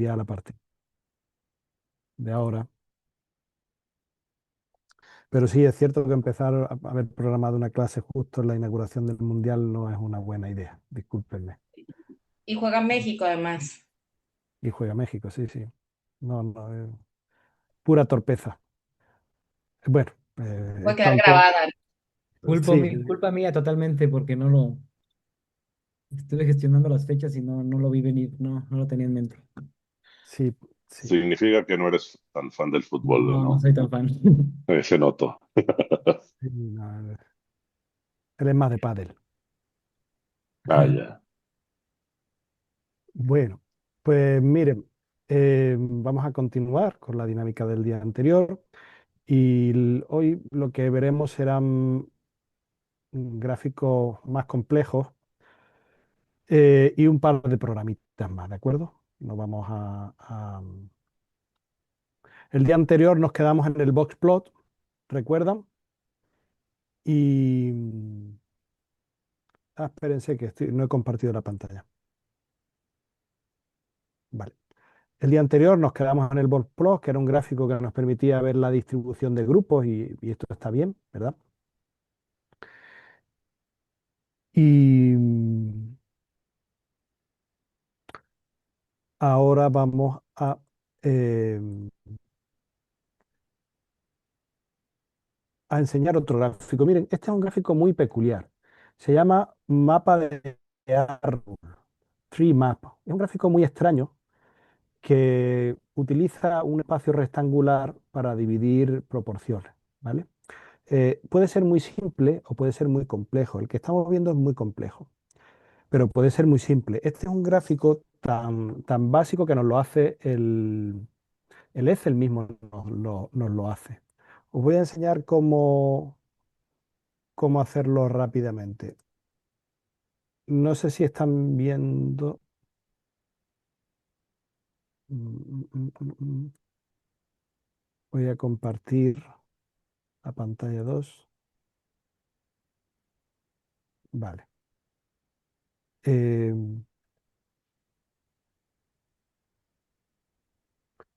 mundial a partir de ahora. Pero sí es cierto que empezar a haber programado una clase justo en la inauguración del mundial no es una buena idea, discúlpenme. Y juega México además. Y juega México, sí, sí. No, no, pura torpeza. Bueno, Puede está quedar un tiempo. grabada. Sí, Culpa mía totalmente porque no lo estuve gestionando las fechas y no lo vi venir, no lo tenía en mente. sí, sí. Significa que no eres tan fan del fútbol, No, no ¿no? soy tan fan. Se notó. Sí, no, él es más de pádel. Ah, ya. Bueno, pues miren, vamos a continuar con la dinámica del día anterior y hoy lo que veremos serán gráficos más complejos y un par de programitas más, ¿de acuerdo? Nos vamos El día anterior nos quedamos en el box plot, ¿recuerdan? Y... espérense que no he compartido la pantalla. Vale. El día anterior nos quedamos en el box plot, que era un gráfico que nos permitía ver la distribución de grupos y esto está bien, ¿verdad? Y ahora vamos eh, a enseñar otro gráfico. Miren, este es un gráfico muy peculiar. Se llama mapa de árbol, tree map. Es un gráfico muy extraño que utiliza un espacio rectangular para dividir proporciones, ¿vale? Puede ser muy simple o puede ser muy complejo. El que estamos viendo es muy complejo, pero puede ser muy simple. Este es un gráfico tan básico que nos lo hace el Excel mismo nos lo hace. Os voy a enseñar cómo hacerlo rápidamente. No sé si están viendo. Mm, mm, mm, mm. Voy a compartir la pantalla 2. Vale. Eh,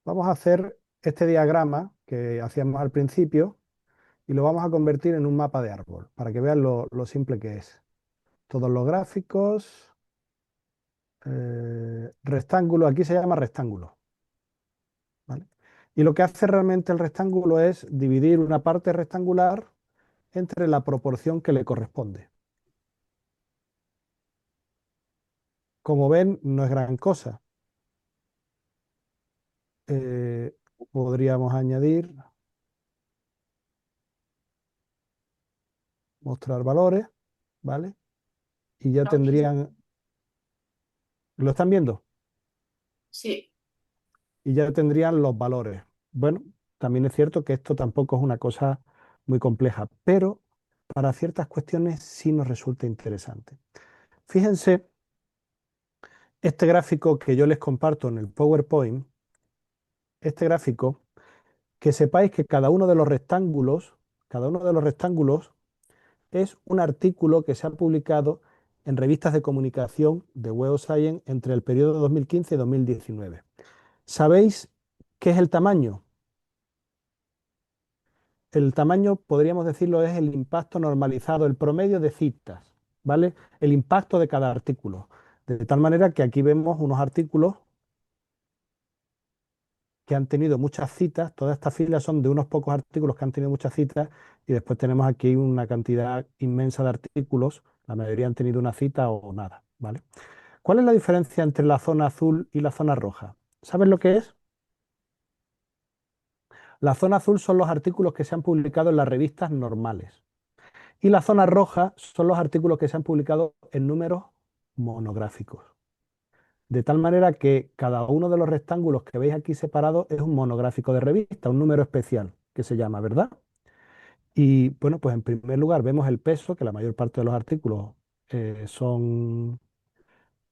Vamos a hacer este diagrama que hacíamos al principio y lo vamos a convertir en un mapa de árbol para que vean lo simple que es. Todos los gráficos, rectángulo, aquí se llama rectángulo, ¿vale? Y lo que hace realmente el rectángulo es dividir una parte rectangular entre la proporción que le corresponde. Como ven, no es gran cosa. Podríamos añadir, mostrar valores, ¿vale? Y ya Ok. tendrían, ¿lo están viendo? Sí. Y ya tendrían los valores. Bueno, también es cierto que esto tampoco es una cosa muy compleja, pero para ciertas cuestiones sí nos resulta interesante. Fíjense, este gráfico que yo les comparto en el PowerPoint, este gráfico, que sepáis que cada uno de los rectángulos es un artículo que se ha publicado en revistas de comunicación de Web of Science entre el periodo 2015 y 2019. ¿Sabéis qué es el tamaño? El tamaño, podríamos decirlo, es el impacto normalizado, el promedio de citas, ¿vale? El impacto de cada artículo. De tal manera que aquí vemos unos artículos que han tenido muchas citas, todas estas filas son de unos pocos artículos que han tenido muchas citas y después tenemos aquí una cantidad inmensa de artículos, la mayoría han tenido una cita o nada, ¿vale? ¿Cuál es la diferencia entre la zona azul y la zona roja? ¿Sabes lo que es? La zona azul son los artículos que se han publicado en las revistas normales. Y la zona roja son los artículos que se han publicado en números monográficos. De tal manera que cada uno de los rectángulos que veis aquí separados es un monográfico de revista, un número especial que se llama, ¿verdad? Y bueno, pues en primer lugar vemos el peso, que la mayor parte de los artículos son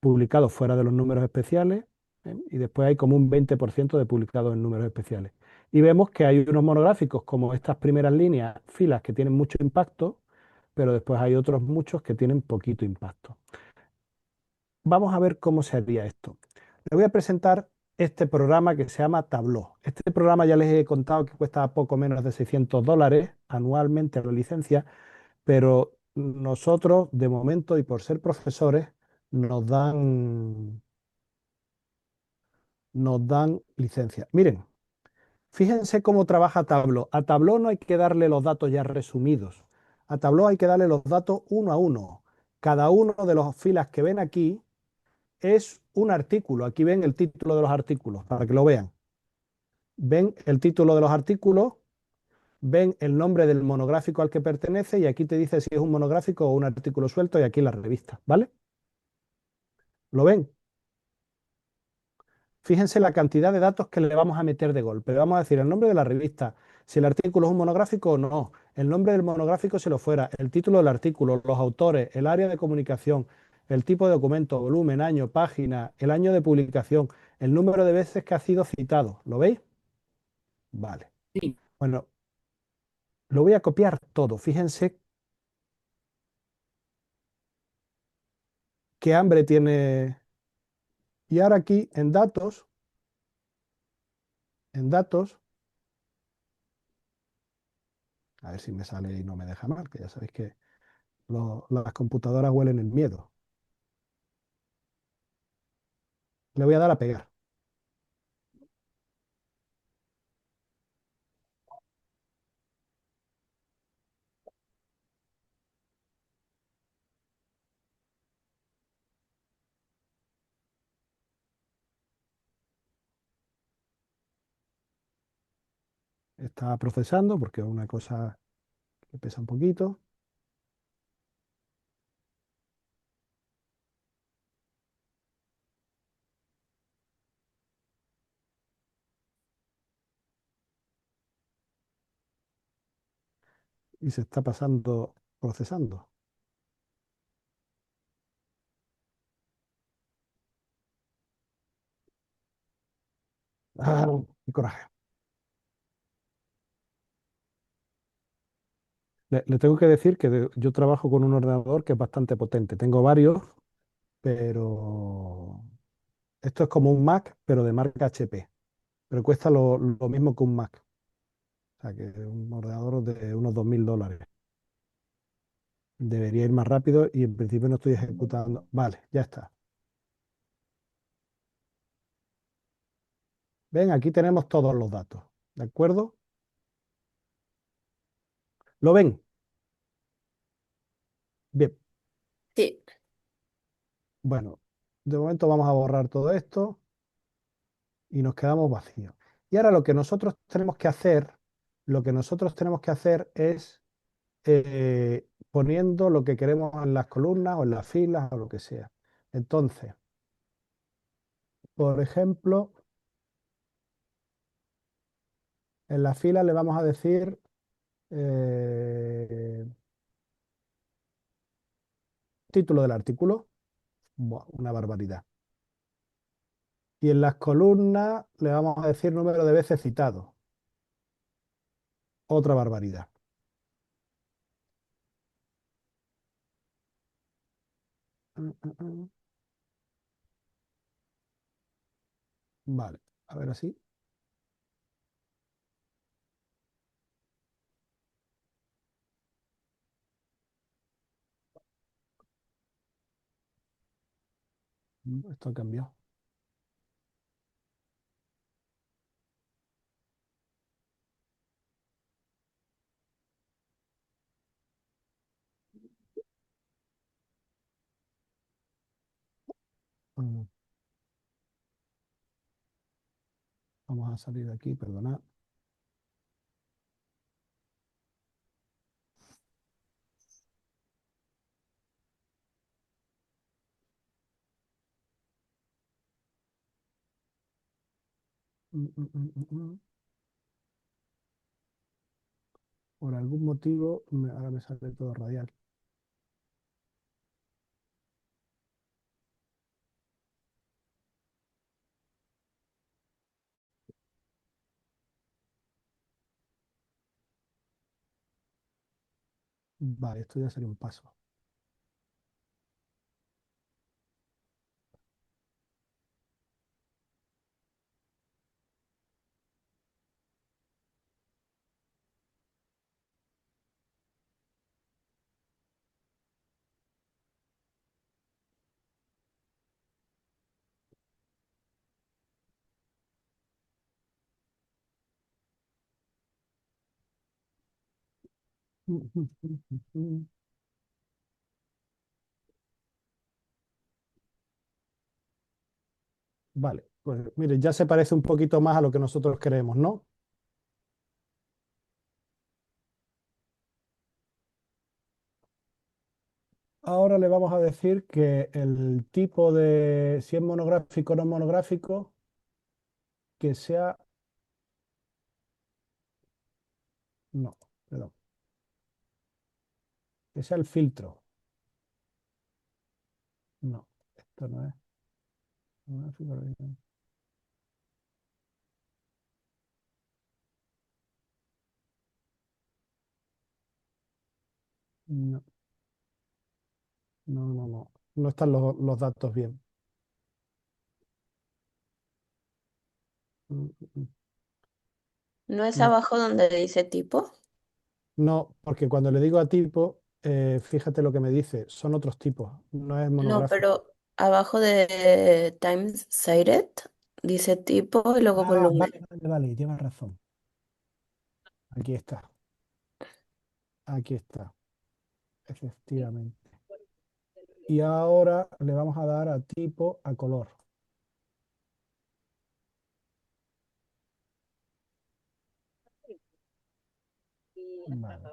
publicados fuera de los números especiales, ¿eh? Y después hay como un 20% de publicados en números especiales. Y vemos que hay unos monográficos como estas primeras líneas, filas que tienen mucho impacto, pero después hay otros muchos que tienen poquito impacto. Vamos a ver cómo se haría esto. Le voy a presentar este programa que se llama Tableau. Este programa ya les he contado que cuesta poco menos de $600 anualmente la licencia, pero nosotros, de momento, y por ser profesores, nos dan, nos dan licencia. Miren, fíjense cómo trabaja Tableau. A Tableau no hay que darle los datos ya resumidos. A Tableau hay que darle los datos uno a uno. Cada uno de los filas que ven aquí es un artículo. Aquí ven el título de los artículos, para que lo vean. Ven el título de los artículos, ven el nombre del monográfico al que pertenece y aquí te dice si es un monográfico o un artículo suelto y aquí la revista, ¿vale? ¿Lo ven? Fíjense la cantidad de datos que le vamos a meter de golpe. Le vamos a decir el nombre de la revista, si el artículo es un monográfico o no, el nombre del monográfico si lo fuera, el título del artículo, los autores, el área de comunicación, el tipo de documento, volumen, año, página, el año de publicación, el número de veces que ha sido citado. ¿Lo veis? Vale. Sí. Bueno, lo voy a copiar todo. Fíjense qué hambre tiene. Y ahora aquí en datos, a ver si me sale y no me deja mal, que ya sabéis que las computadoras huelen el miedo. Le voy a dar a pegar. Está procesando porque es una cosa que pesa un poquito. Y se está pasando procesando. ¡Ah! ¡Qué coraje! Le tengo que decir que yo trabajo con un ordenador que es bastante potente. Tengo varios, pero esto es como un Mac, pero de marca HP. Pero cuesta lo mismo que un Mac. O sea, que es un ordenador de unos $2000. Debería ir más rápido y en principio no estoy ejecutando. Vale, ya está. Ven, aquí tenemos todos los datos. ¿De acuerdo? ¿Lo ven? Bien. Sí. Bueno, de momento vamos a borrar todo esto y nos quedamos vacíos. Y ahora lo que nosotros tenemos que hacer, lo que nosotros tenemos que hacer es poniendo lo que queremos en las columnas o en las filas o lo que sea. Entonces, por ejemplo, en la fila le vamos a decir eh, título del artículo. Buah, una barbaridad. Y en las columnas le vamos a decir número de veces citado. Otra barbaridad. Mm, mm, mm. Vale, a ver así. Esto ha cambiado. Mm, Vamos a salir de aquí, perdonad. Mm, mm, mm, mm. Por algún motivo, ahora me sale todo radial. Vale, esto ya sería un paso. Vale, pues mire, ya se parece un poquito más a lo que nosotros queremos, ¿no? Ahora le vamos a decir que el tipo de, si es monográfico o no monográfico, que sea, no, perdón, que sea el filtro. No, esto no es monográfico. No, no. No están los datos bien. Mm, mm, mm. ¿No es No, abajo donde dice tipo? no, porque cuando le digo a tipo, fíjate lo que me dice, son otros tipos, no es No, monográfico. pero abajo de Times Cited dice tipo y luego Ah, volumen. vale, llevas razón. Aquí está, aquí está, efectivamente. Y ahora le vamos a dar a tipo, a color. Vale.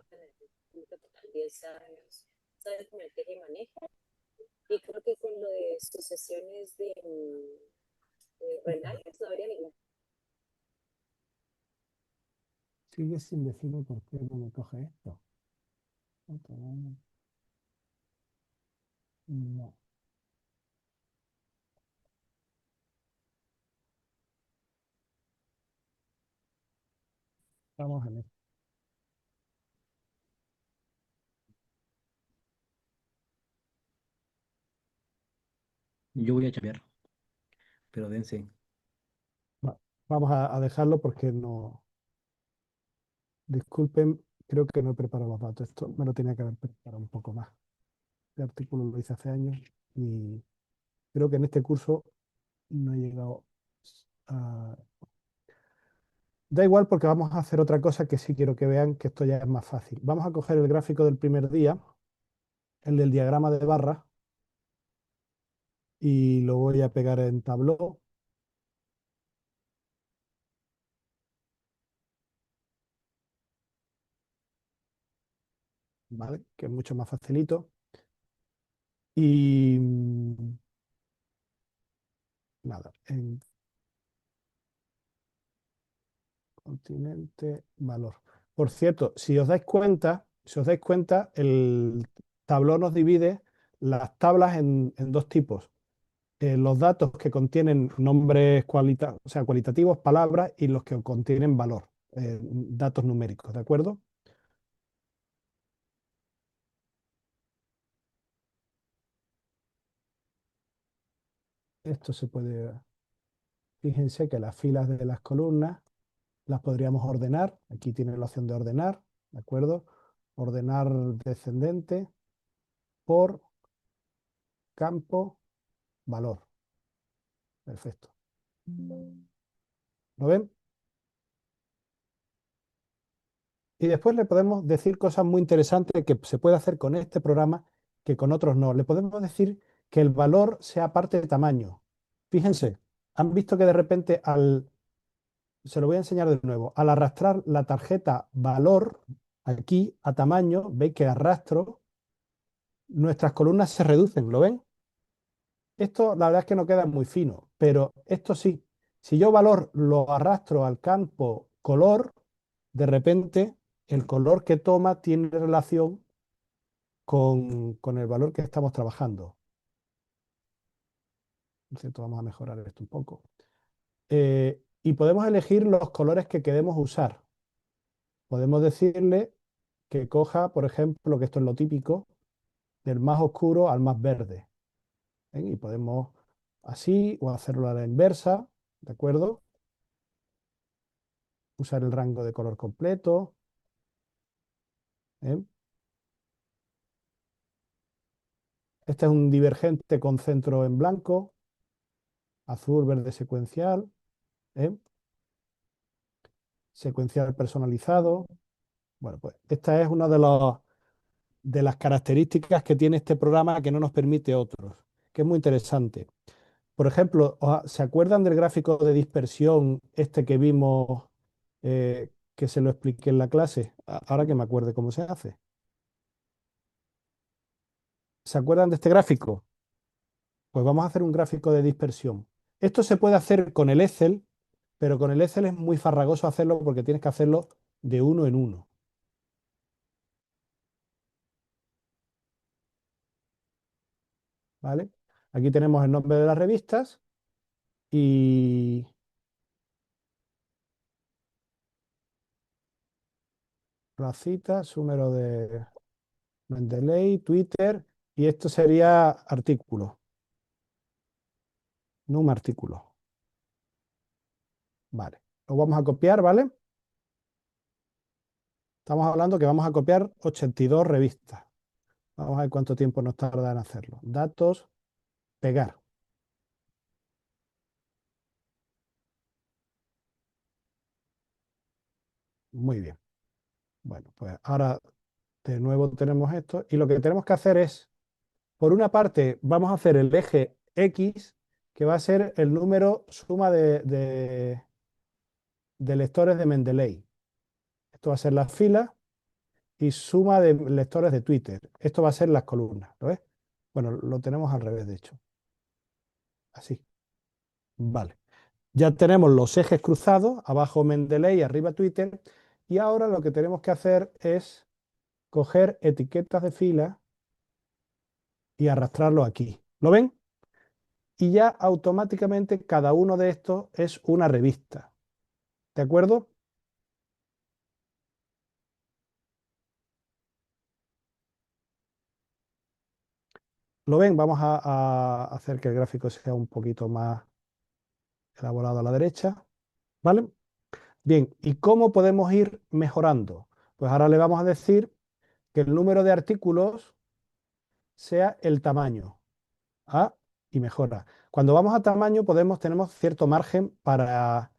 Sigue sin decirme por qué no me coge esto. No, vamos a ver. Yo voy a chambear, pero dense. Vamos a dejarlo porque no. Disculpen, creo que no he preparado los datos. Esto me lo tenía que haber preparado un poco más. Este artículo lo hice hace años y creo que en este curso no he llegado a... Da igual porque vamos a hacer otra cosa que sí quiero que vean que esto ya es más fácil. Vamos a coger el gráfico del primer día, el del diagrama de barras, y lo voy a pegar en Tableau, ¿vale? Que es mucho más facilito. Y nada, en continente, valor. Por cierto, si os dais cuenta, el tablón nos divide las tablas en dos tipos. Los datos que contienen nombres o sea, cualitativos, palabras, y los que contienen valor, datos numéricos, ¿de acuerdo? Esto se puede, fíjense que las filas de las columnas las podríamos ordenar. Aquí tiene la opción de ordenar, ¿de acuerdo? Ordenar descendente por campo, valor. Perfecto. ¿Lo ven? Y después le podemos decir cosas muy interesantes que se puede hacer con este programa que con otros no. Le podemos decir que el valor sea parte de tamaño. Fíjense, han visto que de repente se lo voy a enseñar de nuevo, al arrastrar la tarjeta valor aquí a tamaño, veis que arrastro, nuestras columnas se reducen, ¿lo ven? Esto la verdad es que no queda muy fino, pero esto sí. Si yo valor lo arrastro al campo color, de repente el color que toma tiene relación con el valor que estamos trabajando. Por cierto, vamos a mejorar esto un poco. Y podemos elegir los colores que queremos usar. Podemos decirle que coja, por ejemplo, que esto es lo típico, del más oscuro al más verde. ¿Ven? Y podemos así o hacerlo a la inversa, ¿de acuerdo? Usar el rango de color completo. ¿Eh? Este es un divergente con centro en blanco, azul, verde secuencial, ¿eh? Secuencial personalizado. Bueno, pues esta es una de las características que tiene este programa que no nos permite otros, que es muy interesante. Por ejemplo, ¿se acuerdan del gráfico de dispersión este que vimos, que se lo expliqué en la clase? Ahora que me acuerde cómo se hace. ¿Se acuerdan de este gráfico? Pues vamos a hacer un gráfico de dispersión. Esto se puede hacer con el Excel, pero con el Excel es muy farragoso hacerlo porque tienes que hacerlo de uno en uno. ¿Vale? Aquí tenemos el nombre de las revistas y las citas, número de Mendeley, Twitter, y esto sería artículo, no un artículo. Vale, lo vamos a copiar, ¿vale? Estamos hablando que vamos a copiar 82 revistas. Vamos a ver cuánto tiempo nos tarda en hacerlo. Datos, pegar. Muy bien. Bueno, pues ahora de nuevo tenemos esto y lo que tenemos que hacer es, por una parte, vamos a hacer el eje X, que va a ser el número suma de lectores de Mendeley. Esto va a ser las filas y suma de lectores de Twitter. Esto va a ser las columnas, ¿lo ves? Bueno, lo tenemos al revés, de hecho. Así. Vale. Ya tenemos los ejes cruzados, abajo Mendeley, arriba Twitter, y ahora lo que tenemos que hacer es coger etiquetas de fila y arrastrarlo aquí. ¿Lo ven? Y ya automáticamente cada uno de estos es una revista. ¿De acuerdo? ¿Lo ven? Vamos a hacer que el gráfico sea un poquito más elaborado a la derecha. ¿Vale? Bien, ¿y cómo podemos ir mejorando? Pues ahora le vamos a decir que el número de artículos sea el tamaño. ¿Ah? Y mejora. Cuando vamos a tamaño tenemos cierto margen para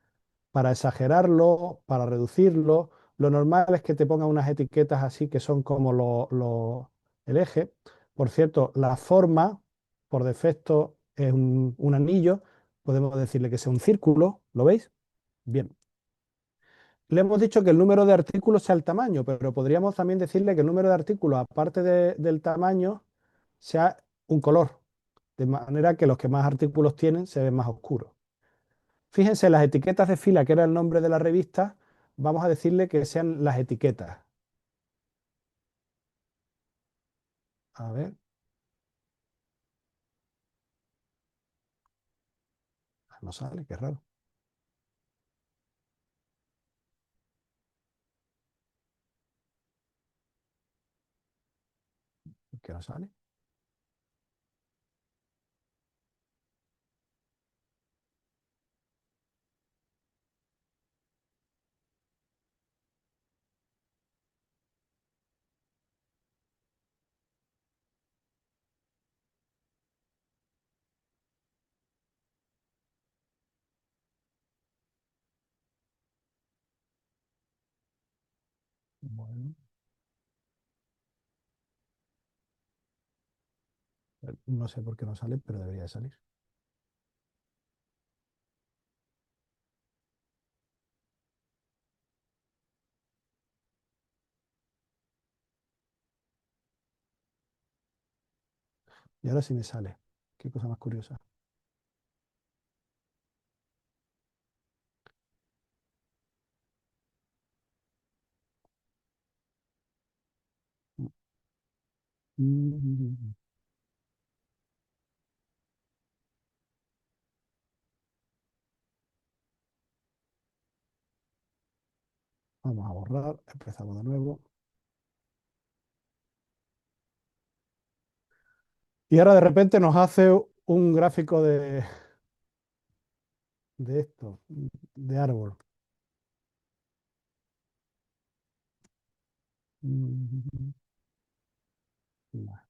exagerarlo, para reducirlo. Lo normal es que te ponga unas etiquetas así que son como el eje. Por cierto, la forma, por defecto, es un anillo. Podemos decirle que sea un círculo. ¿Lo veis? Bien. Le hemos dicho que el número de artículos sea el tamaño, pero podríamos también decirle que el número de artículos, aparte del tamaño, sea un color, de manera que los que más artículos tienen se ven más oscuros. Fíjense, las etiquetas de fila, que era el nombre de la revista, vamos a decirle que sean las etiquetas. A ver, no sale, qué raro. ¿Por qué no sale? Bueno, no sé por qué no sale, pero debería de salir. Y ahora sí me sale. Qué cosa más curiosa. Mm. Vamos a borrar, empezamos de nuevo. Y ahora de repente nos hace un gráfico de esto, de árbol. Mm. Vale.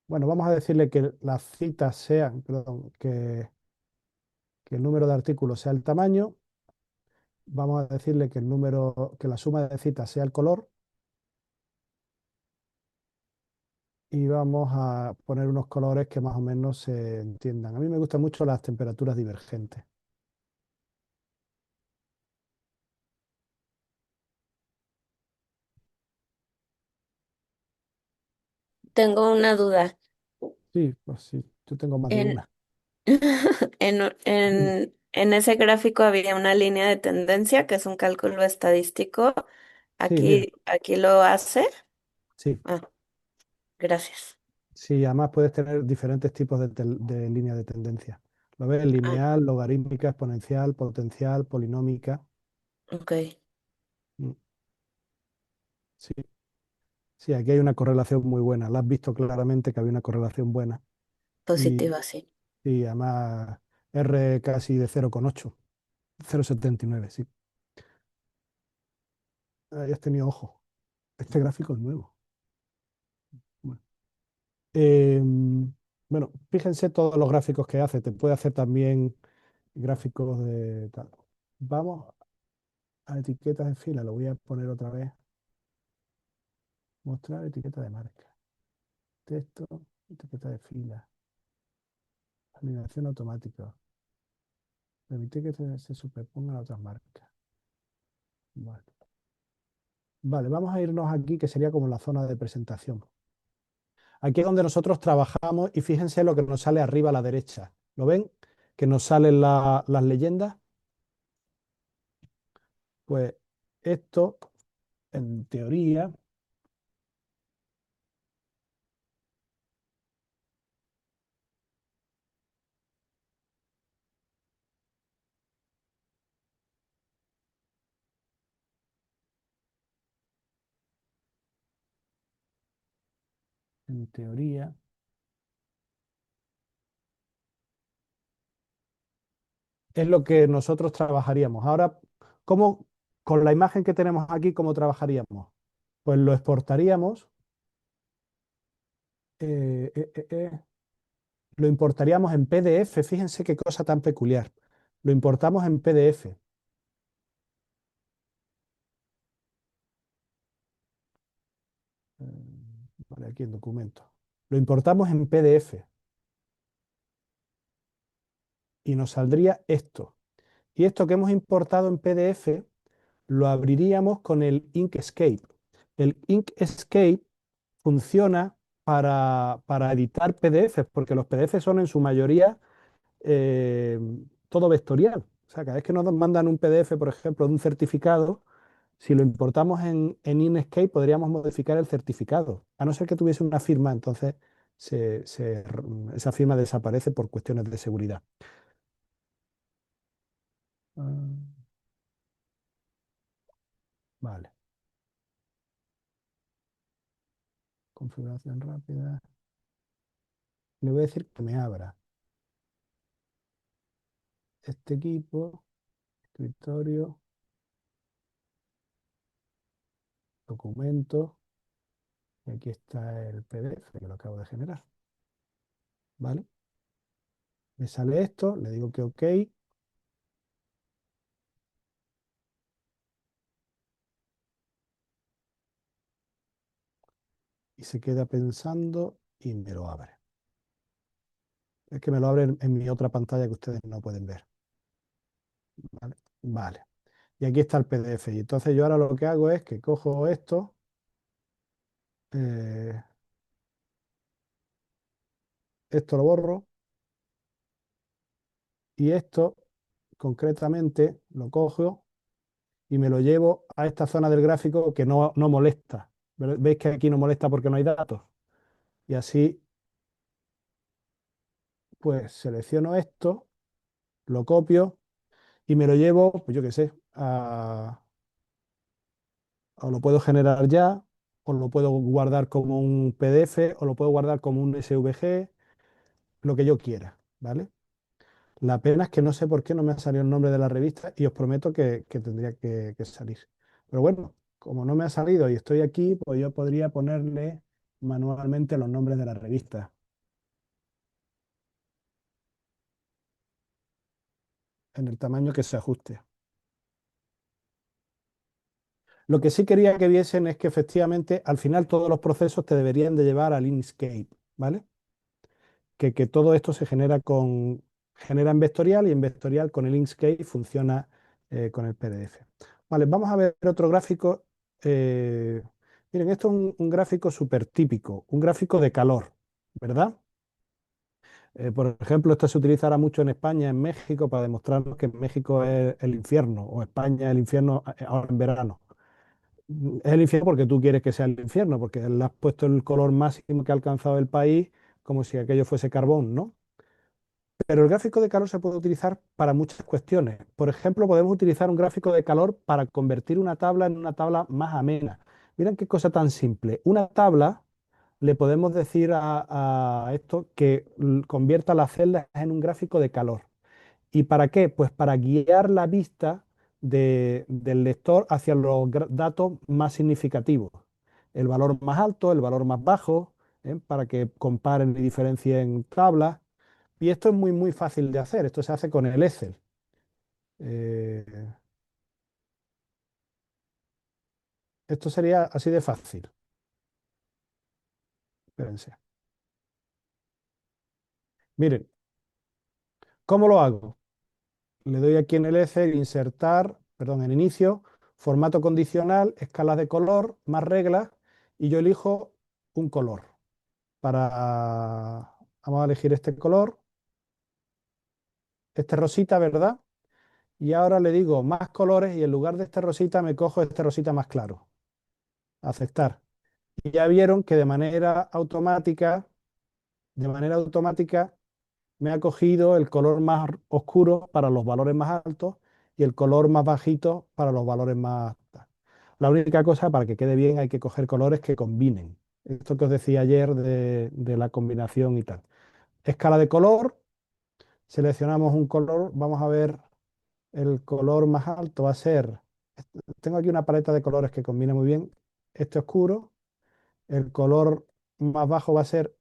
Bueno, vamos a decirle que las citas sean, perdón, que el número de artículos sea el tamaño. Vamos a decirle que que la suma de citas sea el color. Y vamos a poner unos colores que más o menos se entiendan. A mí me gustan mucho las temperaturas divergentes. Tengo una duda. Sí, pues sí, yo tengo más de En, una. en ese gráfico había una línea de tendencia que es un cálculo estadístico. Sí, mira, Aquí lo hace. sí. Ah, gracias. Sí, además puedes tener diferentes tipos de línea de tendencia. Lo ves, Ah, lineal, logarítmica, exponencial, potencial, polinómica. ok, Mm, Sí, sí, aquí hay una correlación muy buena. La has visto claramente que había una correlación buena. Y, positiva, sí. y además R casi de 0,8, 0,79, sí. Ahí has tenido ojo. Este gráfico es nuevo. Bueno, bueno, fíjense todos los gráficos que hace. Te puede hacer también gráficos de tal. Vamos a etiquetas de fila. Lo voy a poner otra vez. Mostrar etiqueta de marca. Texto, etiqueta de fila. Alineación automática. Permitir que se superpongan a otras marcas. Vale. Vale, vamos a irnos aquí, que sería como la zona de presentación. Aquí es donde nosotros trabajamos y fíjense lo que nos sale arriba a la derecha. ¿Lo ven? Que nos salen las leyendas. Pues esto, en teoría, en teoría, es lo que nosotros trabajaríamos. Ahora, ¿cómo, con la imagen que tenemos aquí, cómo trabajaríamos? Pues lo exportaríamos, eh, eh, eh, eh, lo importaríamos en PDF. Fíjense qué cosa tan peculiar. Lo importamos en PDF. Vale, aquí en documento. Lo importamos en PDF y nos saldría esto. Y esto que hemos importado en PDF lo abriríamos con el Inkscape. El Inkscape funciona para editar PDFs, porque los PDFs son en su mayoría eh, todo vectorial. O sea, cada vez que nos mandan un PDF, por ejemplo, de un certificado, si lo importamos en Inkscape, podríamos modificar el certificado, a no ser que tuviese una firma, entonces esa firma desaparece por cuestiones de seguridad. Ah, vale, configuración rápida. Le voy a decir que me abra este equipo, escritorio, documento, y aquí está el PDF que lo acabo de generar. ¿Vale? Me sale esto, le digo que OK y se queda pensando y me lo abre. Es que me lo abre en mi otra pantalla que ustedes no pueden ver. ¿Vale? Vale. Y aquí está el PDF. Y entonces yo ahora lo que hago es que cojo esto, eh, esto lo borro y esto concretamente lo cojo y me lo llevo a esta zona del gráfico que no molesta. ¿Veis que aquí no molesta porque no hay datos? Y así, pues selecciono esto, lo copio y me lo llevo, pues yo qué sé, o lo puedo generar ya, o lo puedo guardar como un PDF, o lo puedo guardar como un SVG, lo que yo quiera, ¿vale? La pena es que no sé por qué no me ha salido el nombre de la revista y os prometo que tendría que salir. Pero bueno, como no me ha salido y estoy aquí, pues yo podría ponerle manualmente los nombres de las revistas en el tamaño que se ajuste. Lo que sí quería que viesen es que efectivamente al final todos los procesos te deberían de llevar al Inkscape, ¿vale? Que todo esto se genera en vectorial y en vectorial con el Inkscape funciona con el PDF. Vale, vamos a ver otro gráfico. eh, Miren, esto es un gráfico súper típico, un gráfico de calor, ¿verdad? Por ejemplo, esto se utilizará mucho en España, en México, para demostrarnos que México es el infierno o España es el infierno ahora en verano. Es el infierno porque tú quieres que sea el infierno, porque le has puesto el color máximo que ha alcanzado el país como si aquello fuese carbón, ¿no? Pero el gráfico de calor se puede utilizar para muchas cuestiones. Por ejemplo, podemos utilizar un gráfico de calor para convertir una tabla en una tabla más amena. Miren qué cosa tan simple. Una tabla le podemos decir a esto que convierta las celdas en un gráfico de calor. ¿Y para qué? Pues para guiar la vista del lector hacia los datos más significativos. El valor más alto, el valor más bajo, para que comparen y diferencien tablas. Y esto es muy, muy fácil de hacer. Esto se hace con el Excel. Eh, Esto sería así de fácil. Espérense. Miren, ¿cómo lo hago? Le doy aquí en el Excel, insertar, perdón, en inicio, formato condicional, escalas de color, más reglas, y yo elijo un color. Vamos a elegir este color, este rosita, ¿verdad? Y ahora le digo más colores y en lugar de este rosita me cojo este rosita más claro. Aceptar. Y ya vieron que de manera automática me ha cogido el color más oscuro para los valores más altos y el color más bajito para los valores más altos. La única cosa, para que quede bien, hay que coger colores que combinen. Esto que os decía ayer de la combinación y tal. Escala de color, seleccionamos un color, vamos a ver el color más alto va a ser, tengo aquí una paleta de colores que combina muy bien, este oscuro, el color más bajo va a ser,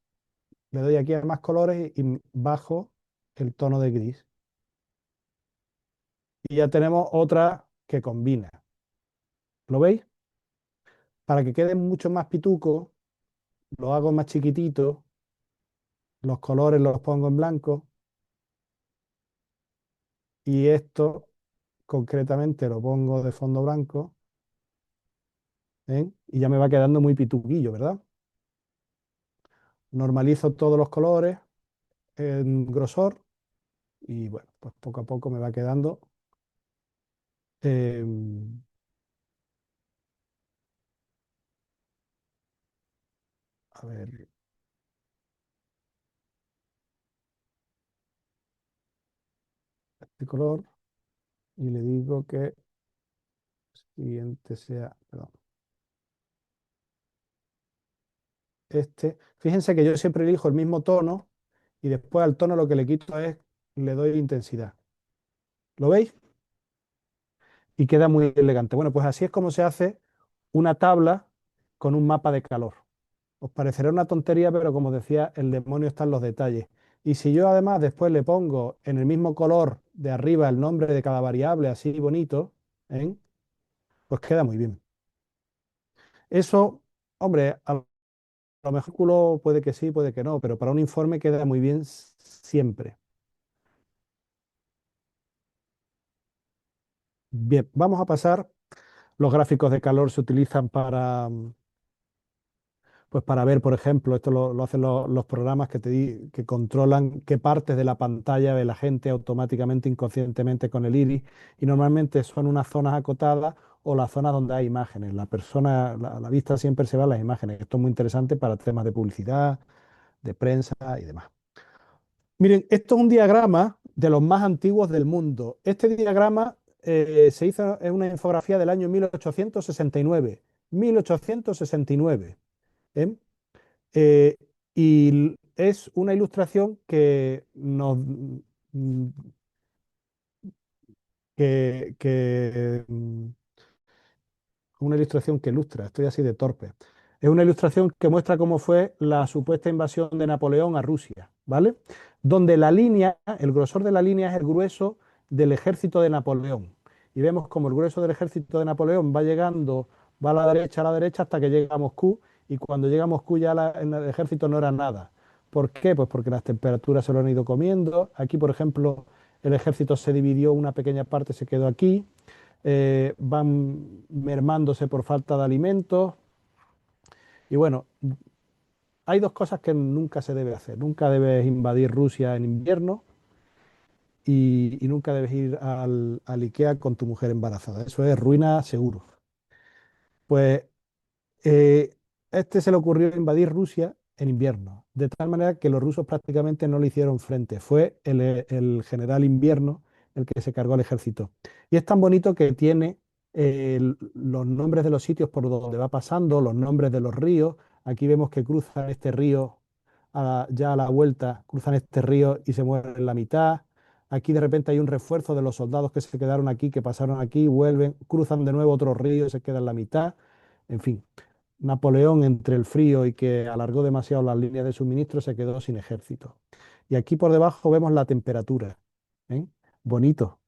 le doy aquí a más colores y bajo el tono de gris. Y ya tenemos otra que combina. ¿Lo veis? Para que quede mucho más pituco, lo hago más chiquitito, los colores los pongo en blanco y esto concretamente lo pongo de fondo blanco, ¿eh? Y ya me va quedando muy pituquillo, ¿verdad? Normalizo todos los colores en grosor y bueno, pues poco a poco me va quedando. em, a ver, este color y le digo que el siguiente sea, perdón, este. Fíjense que yo siempre elijo el mismo tono y después al tono lo que le quito es, le doy intensidad. ¿Lo veis? Y queda muy elegante. Bueno, pues así es como se hace una tabla con un mapa de calor. Os parecerá una tontería, pero como decía, el demonio está en los detalles. Y si yo además después le pongo en el mismo color de arriba el nombre de cada variable, así bonito, ¿eh? Pues queda muy bien. Eso, hombre, a lo mejor puede que sí, puede que no, pero para un informe queda muy bien siempre. Bien, vamos a pasar. Los gráficos de calor se utilizan pues para ver, por ejemplo, esto lo hacen los programas que controlan qué partes de la pantalla ve la gente automáticamente, inconscientemente con el iris, y normalmente son unas zonas acotadas o las zonas donde hay imágenes. La vista siempre se va a las imágenes. Esto es muy interesante para temas de publicidad, de prensa y demás. Miren, esto es un diagrama de los más antiguos del mundo. Este diagrama se hizo en una infografía del año 1869. 1869. ¿Eh? Eh, y es una ilustración mm, que, una ilustración que ilustra, estoy así de torpe. Es una ilustración que muestra cómo fue la supuesta invasión de Napoleón a Rusia, ¿vale? Donde la línea, el grosor de la línea es el grueso del ejército de Napoleón. Y vemos como el grueso del ejército de Napoleón va llegando, va a la derecha hasta que llega a Moscú. Y cuando llega a Moscú ya el ejército no era nada. ¿Por qué? Pues porque las temperaturas se lo han ido comiendo. Aquí, por ejemplo, el ejército se dividió, una pequeña parte se quedó aquí. Van mermándose por falta de alimentos. Y bueno, hay dos cosas que nunca se debe hacer. Nunca debes invadir Rusia en invierno y nunca debes ir al IKEA con tu mujer embarazada. Eso es ruina seguro. Pues eh, este se le ocurrió invadir Rusia en invierno, de tal manera que los rusos prácticamente no le hicieron frente. Fue el general Invierno el que se cargó al ejército. Y es tan bonito que tiene los nombres de los sitios por donde va pasando, los nombres de los ríos. Aquí vemos que cruzan este río ya a la vuelta, cruzan este río y se mueven en la mitad. Aquí de repente hay un refuerzo de los soldados que se quedaron aquí, que pasaron aquí, vuelven, cruzan de nuevo otro río y se quedan en la mitad. En fin, Napoleón, entre el frío y que alargó demasiado las líneas de suministro, se quedó sin ejército. Y aquí por debajo vemos la temperatura. ¿Eh? Bonito,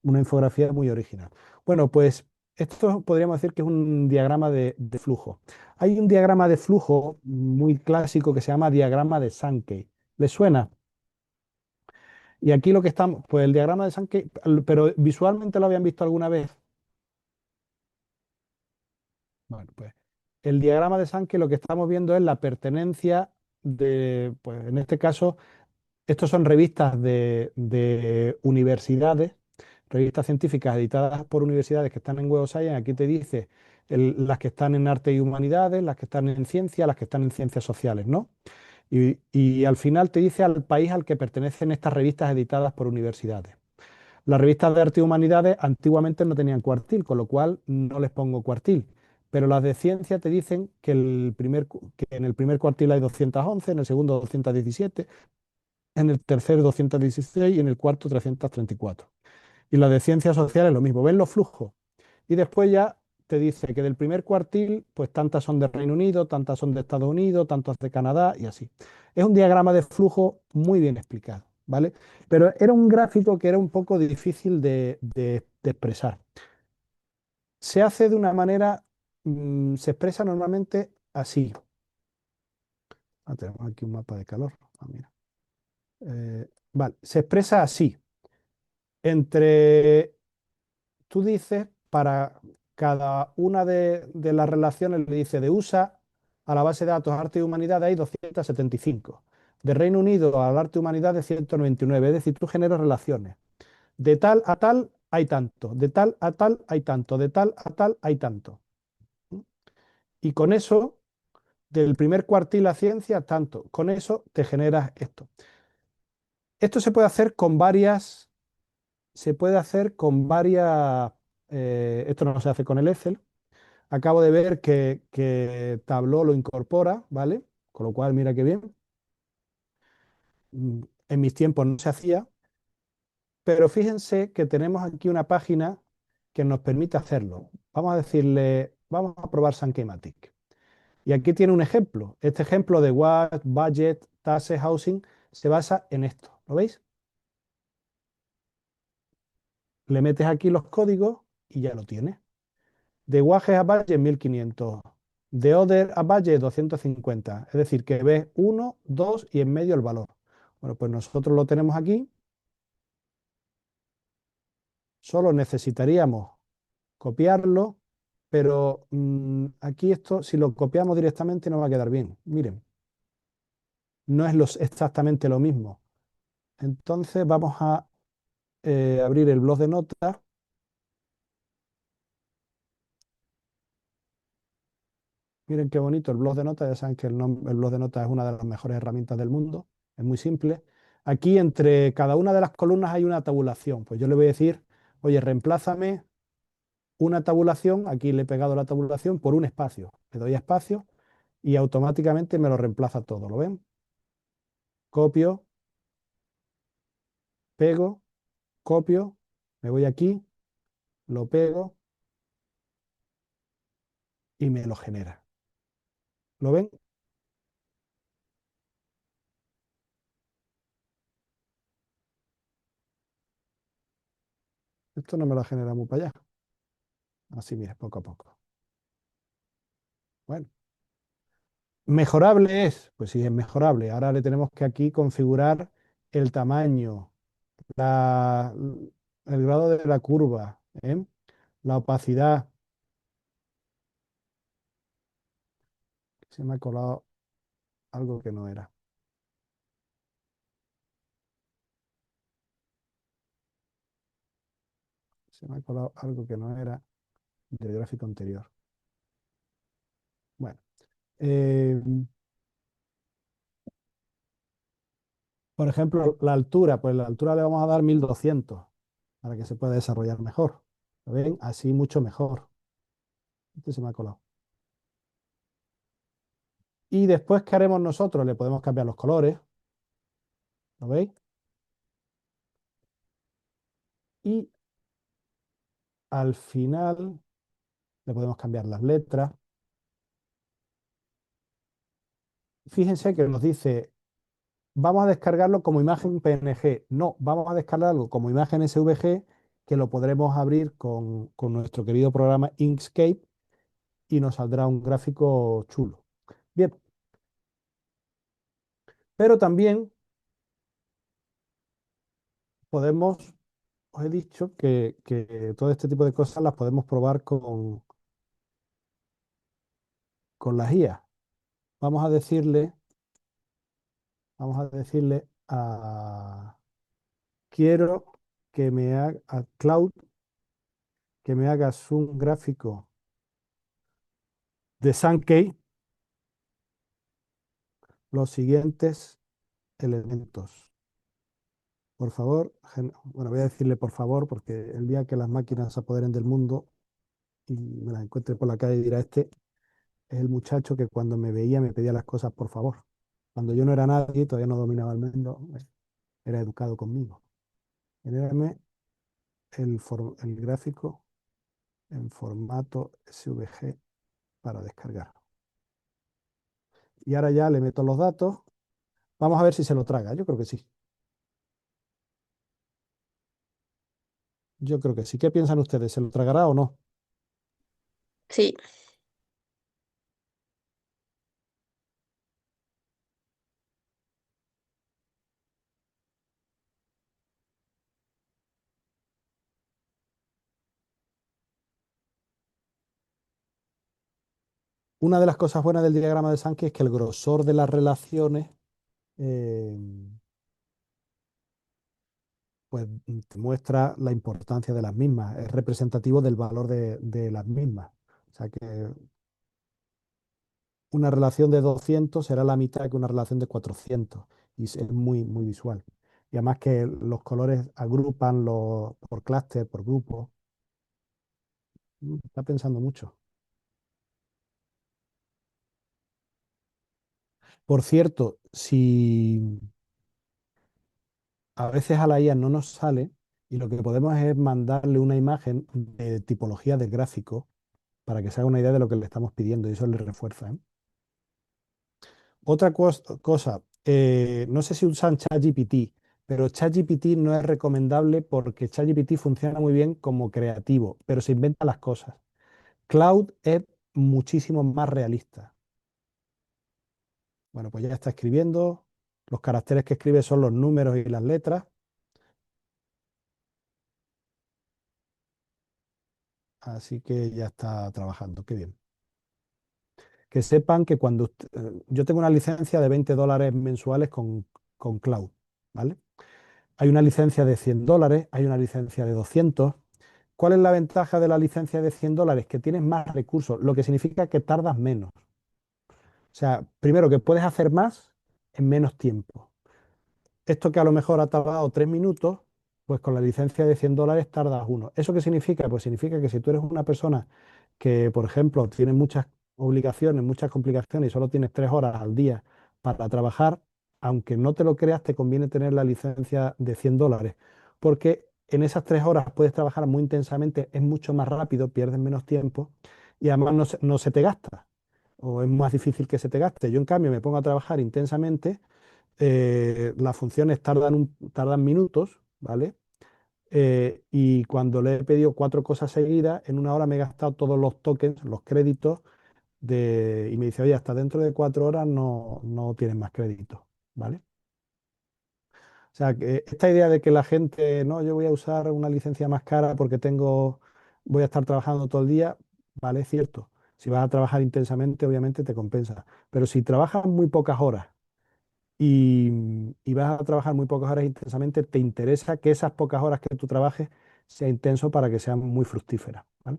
una infografía muy original. Bueno, pues esto podríamos decir que es un diagrama de flujo. Hay un diagrama de flujo muy clásico que se llama diagrama de Sankey. ¿Le suena? Y aquí lo que estamos, pues el diagrama de Sankey, pero visualmente lo habían visto alguna vez. Bueno, pues el diagrama de Sankey lo que estamos viendo es la pertenencia de, pues en este caso, estos son revistas de universidades, revistas científicas editadas por universidades que están en Web of Science. Aquí te dice las que están en arte y humanidades, las que están en ciencia, las que están en ciencias sociales, ¿no? Y al final te dice al país al que pertenecen estas revistas editadas por universidades. Las revistas de arte y humanidades antiguamente no tenían cuartil, con lo cual no les pongo cuartil. Pero las de ciencia te dicen que, que en el primer cuartil hay 211, en el segundo 217, en el tercer 216 y en el cuarto 334. Y las de ciencias sociales lo mismo. ¿Ven los flujos? Y después ya te dice que del primer cuartil, pues tantas son de Reino Unido, tantas son de Estados Unidos, tantas de Canadá y así. Es un diagrama de flujo muy bien explicado, ¿vale? Pero era un gráfico que era un poco difícil de expresar. Se hace de una manera, se expresa normalmente así. Tenemos aquí un mapa de calor. Mira. Vale, se expresa así. Tú dices, para cada una de las relaciones, le dice de USA a la base de datos arte y humanidades hay 275. De Reino Unido al arte y humanidades 199. Es decir, tú generas relaciones. De tal a tal hay tanto, de tal a tal hay tanto, de tal a tal hay tanto. Y con eso, del primer cuartil a ciencia, tanto. Con eso te generas esto. Esto se puede hacer con varias, esto no se hace con el Excel. Acabo de ver que Tableau lo incorpora, ¿vale? Con lo cual, mira qué bien. En mis tiempos no se hacía, pero fíjense que tenemos aquí una página que nos permite hacerlo. Vamos a decirle, vamos a probar Sankeymatic. Y aquí tiene un ejemplo. Este ejemplo de What, Budget, Taxes, Housing se basa en esto. ¿Lo veis? Le metes aquí los códigos y ya lo tienes. De Wages a Budget 1500. De Other a Budget 250. Es decir, que ves 1, 2 y en medio el valor. Bueno, pues nosotros lo tenemos aquí. Solo necesitaríamos copiarlo, pero aquí esto, si lo copiamos directamente, no va a quedar bien. Miren, no es exactamente lo mismo. Entonces vamos a abrir el blog de notas. Miren qué bonito el blog de notas. Ya saben que el blog de notas es una de las mejores herramientas del mundo. Es muy simple. Aquí entre cada una de las columnas hay una tabulación. Pues yo le voy a decir, oye, reemplázame una tabulación. Aquí le he pegado la tabulación por un espacio. Le doy a espacio y automáticamente me lo reemplaza todo. ¿Lo ven? Copio, pego, copio, me voy aquí, lo pego y me lo genera. ¿Lo ven? Esto no me lo genera muy para allá. Así, mira, poco a poco. Bueno, ¿mejorable es? Pues sí, es mejorable. Ahora le tenemos que aquí configurar el tamaño, la- el grado de la curva, ¿eh? La opacidad. Se me ha colado algo que no era. Se me ha colado algo que no era del gráfico anterior. Bueno, eh, por ejemplo, la altura, pues la altura le vamos a dar 1200 para que se pueda desarrollar mejor. ¿Lo ven? Así mucho mejor. Este se me ha colado. Y después, ¿qué haremos nosotros? Le podemos cambiar los colores. ¿Lo veis? Y al final le podemos cambiar las letras. Fíjense que nos dice, vamos a descargarlo como imagen PNG. No, vamos a descargarlo como imagen SVG, que lo podremos abrir con nuestro querido programa Inkscape y nos saldrá un gráfico chulo. Bien, pero también podemos, os he dicho que todo este tipo de cosas las podemos probar con las IA. Vamos a decirle, vamos a decirle a quiero que me haga a Cloud que me hagas un gráfico de Sankey los siguientes elementos. Por favor, bueno, voy a decirle por favor, porque el día que las máquinas se apoderen del mundo y me las encuentre por la calle dirá este es el muchacho que cuando me veía me pedía las cosas por favor. Cuando yo no era nadie, todavía no dominaba el mundo, era educado conmigo. Genérame el gráfico en formato SVG para descargar. Y ahora ya le meto los datos. Vamos a ver si se lo traga. Yo creo que sí. Yo creo que sí. ¿Qué piensan ustedes? ¿Se lo tragará o no? Sí. Una de las cosas buenas del diagrama de Sankey es que el grosor de las relaciones eh, pues te muestra la importancia de las mismas, es representativo del valor de las mismas. O sea que una relación de 200 será la mitad que una relación de 400 y es muy, muy visual. Y además que los colores agrupan por clúster, por grupo. Está pensando mucho. Por cierto, si a veces a la IA no nos sale y lo que podemos es mandarle una imagen de tipología del gráfico para que se haga una idea de lo que le estamos pidiendo y eso le refuerza, ¿eh? Otra cosa, no sé si usan ChatGPT, pero ChatGPT no es recomendable porque ChatGPT funciona muy bien como creativo, pero se inventa las cosas. Cloud es muchísimo más realista. Bueno, pues ya está escribiendo. Los caracteres que escribe son los números y las letras. Así que ya está trabajando. Qué bien. Que sepan que cuando yo tengo una licencia de $20 mensuales con Cloud, ¿vale? Hay una licencia de $100, hay una licencia de 200. ¿Cuál es la ventaja de la licencia de $100? Que tienes más recursos, lo que significa que tardas menos. O sea, primero que puedes hacer más en menos tiempo. Esto que a lo mejor ha tardado 3 minutos, pues con la licencia de $100 tardas uno. ¿Eso qué significa? Pues significa que si tú eres una persona que, por ejemplo, tiene muchas obligaciones, muchas complicaciones y solo tienes 3 horas al día para trabajar, aunque no te lo creas, te conviene tener la licencia de $100, porque en esas 3 horas puedes trabajar muy intensamente, es mucho más rápido, pierdes menos tiempo y además no se te gasta. o es más difícil que se te gaste. Yo, en cambio, me pongo a trabajar intensamente, las funciones tardan minutos, ¿vale? Y cuando le he pedido 4 cosas seguidas, en una hora me he gastado todos los tokens, los créditos, y me dice, oye, hasta dentro de 4 horas no tienes más créditos, ¿vale? O sea, que esta idea de que la gente, no, yo voy a usar una licencia más cara porque voy a estar trabajando todo el día, vale, es cierto. Si vas a trabajar intensamente, obviamente te compensa. Pero si trabajas muy pocas horas y vas a trabajar muy pocas horas intensamente, te interesa que esas pocas horas que tú trabajes sea intenso para que sean muy fructíferas, ¿vale?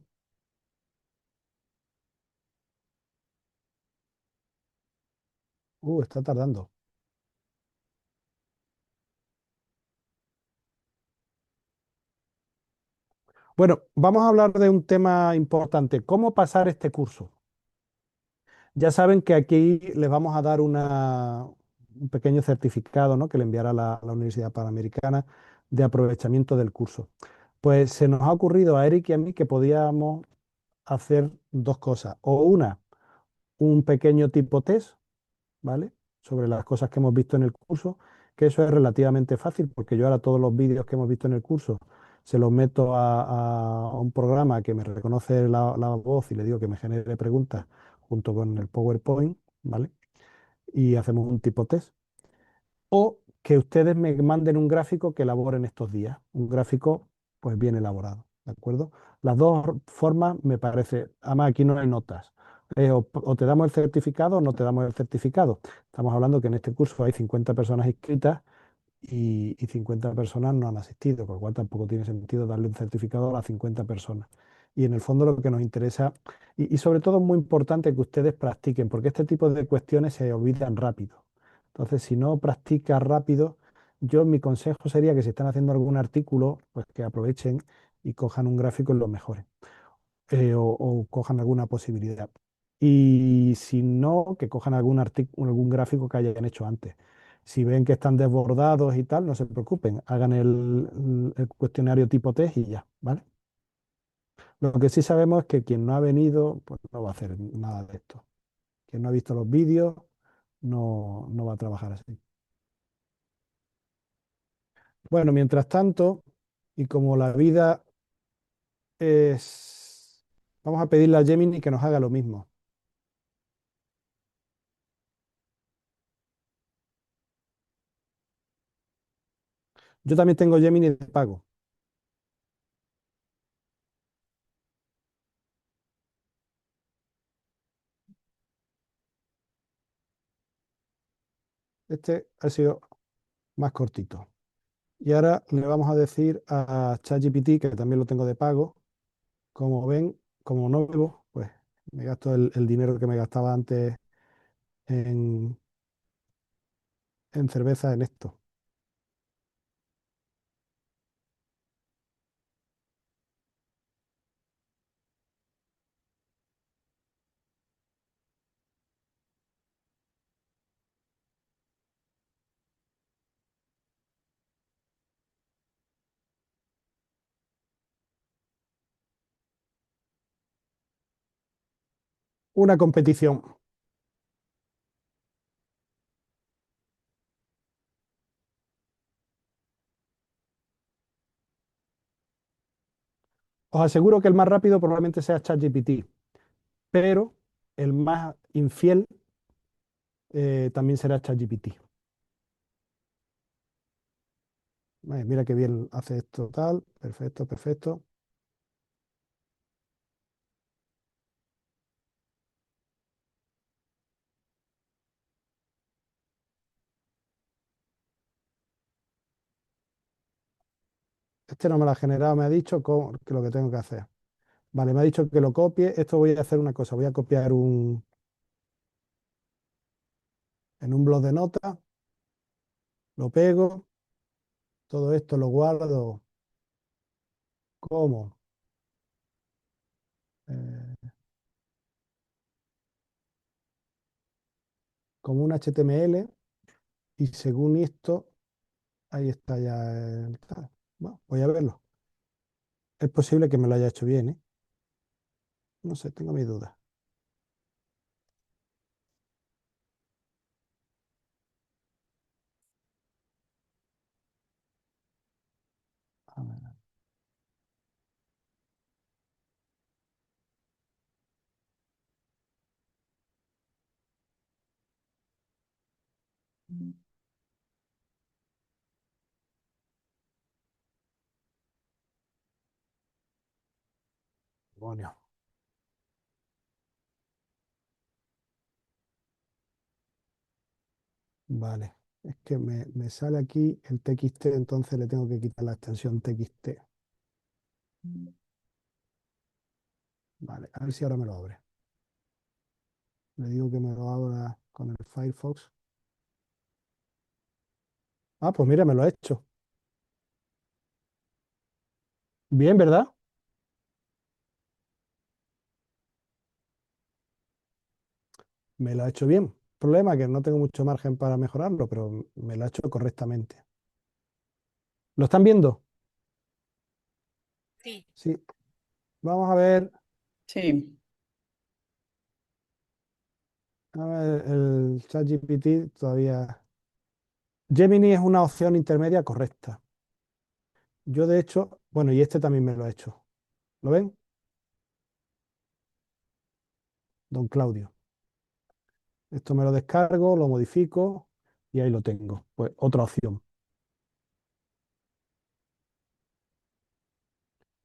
Está tardando. Bueno, vamos a hablar de un tema importante, ¿cómo pasar este curso? Ya saben que aquí les vamos a dar un pequeño certificado, ¿no?, que le enviará la Universidad Panamericana de aprovechamiento del curso. Pues se nos ha ocurrido a Eric y a mí que podíamos hacer 2 cosas. O un pequeño tipo test, ¿vale? Sobre las cosas que hemos visto en el curso, que eso es relativamente fácil, porque yo ahora todos los vídeos que hemos visto en el curso se los meto a un programa que me reconoce la voz y le digo que me genere preguntas junto con el PowerPoint, ¿vale? Y hacemos un tipo test. O que ustedes me manden un gráfico que elaboren estos días, un gráfico pues bien elaborado, ¿de acuerdo? Las dos formas me parece, además aquí no hay notas. O te damos el certificado o no te damos el certificado. Estamos hablando que en este curso hay 50 personas inscritas y 50 personas no han asistido, por lo cual tampoco tiene sentido darle un certificado a las 50 personas. Y en el fondo lo que nos interesa, y sobre todo es muy importante que ustedes practiquen, porque este tipo de cuestiones se olvidan rápido. Entonces, si no practicas rápido, mi consejo sería que si están haciendo algún artículo, pues que aprovechen y cojan un gráfico y lo mejoren, o cojan alguna posibilidad. Y si no, que cojan algún gráfico que hayan hecho antes. Si ven que están desbordados y tal, no se preocupen, hagan el cuestionario tipo test y ya, ¿vale? Lo que sí sabemos es que quien no ha venido, pues no va a hacer nada de esto. Quien no ha visto los vídeos, no va a trabajar así. Bueno, mientras tanto, y como la vida es... Vamos a pedirle a Gemini que nos haga lo mismo. Yo también tengo Gemini de pago. Este ha sido más cortito. Y ahora le vamos a decir a ChatGPT, que también lo tengo de pago, como ven, como no bebo, pues me gasto el dinero que me gastaba antes en, en cerveza en esto. Una competición. Os aseguro que el más rápido probablemente sea ChatGPT, pero el más infiel también será ChatGPT. Mira qué bien hace esto tal. Perfecto, perfecto. Este no me lo ha generado, me ha dicho que lo que tengo que hacer. Vale, me ha dicho que lo copie. Esto voy a hacer una cosa. Voy a copiar en un blog de notas, lo pego, todo esto lo guardo como, eh, como un HTML y según esto, ahí está ya el tal. Bueno, voy a verlo. Es posible que me lo haya hecho bien, ¿eh? No sé, tengo mis dudas. Demonios. Vale, es que me sale aquí el TXT, entonces le tengo que quitar la extensión TXT. Vale, a ver si ahora me lo abre. Le digo que me lo abra con el Firefox. Ah, pues mira, me lo ha hecho. Bien, ¿verdad? Me lo ha hecho bien. Problema que no tengo mucho margen para mejorarlo, pero me lo ha hecho correctamente. ¿Lo están viendo? Sí. Sí. Vamos Sí. a ver el ChatGPT todavía. Gemini es una opción intermedia correcta. Yo de hecho, bueno, y este también me lo ha hecho. ¿Lo ven? Don Claudio. Esto me lo descargo, lo modifico y ahí lo tengo. Pues otra opción.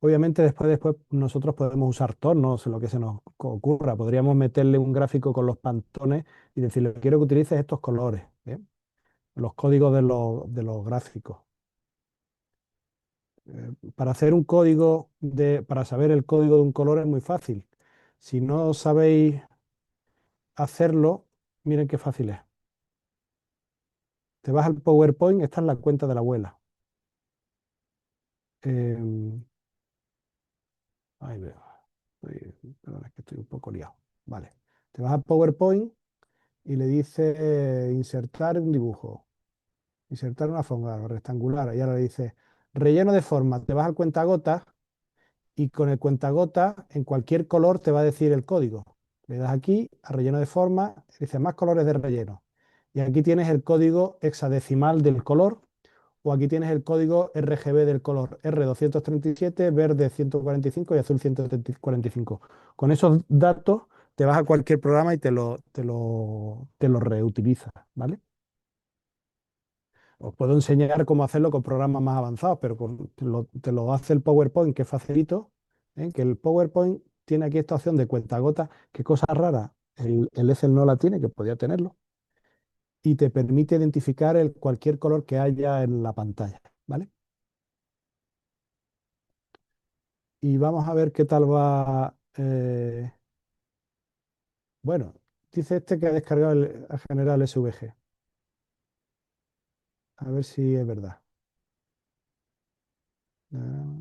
Obviamente después nosotros podemos usar tonos, lo que se nos ocurra. Podríamos meterle un gráfico con los pantones y decirle, quiero que utilices estos colores, ¿eh? Los códigos de los gráficos. Para hacer un código para saber el código de un color es muy fácil. Si no sabéis hacerlo, miren qué fácil es. Te vas al PowerPoint, esta es la cuenta de la abuela. Em, Ay, perdón, es que estoy un poco liado. Vale. Te vas a PowerPoint y le dices insertar un dibujo, insertar una forma rectangular. Y ahora le dices relleno de forma. Te vas al cuentagotas y con el cuentagotas en cualquier color te va a decir el código. Le das aquí a relleno de forma, dice más colores de relleno. Y aquí tienes el código hexadecimal del color o aquí tienes el código RGB del color R237, verde 145 y azul 145. Con esos datos te vas a cualquier programa y te lo reutiliza, ¿vale? Os puedo enseñar cómo hacerlo con programas más avanzados, pero te lo hace el PowerPoint, que es facilito, ¿eh? Que el PowerPoint tiene aquí esta opción de cuentagotas, que cosa rara, el Excel no la tiene, que podía tenerlo, y te permite identificar cualquier color que haya en la pantalla, ¿vale? Y vamos a ver qué tal va. Bueno, dice este que ha descargado ha generado el SVG. A ver si es verdad. Ah,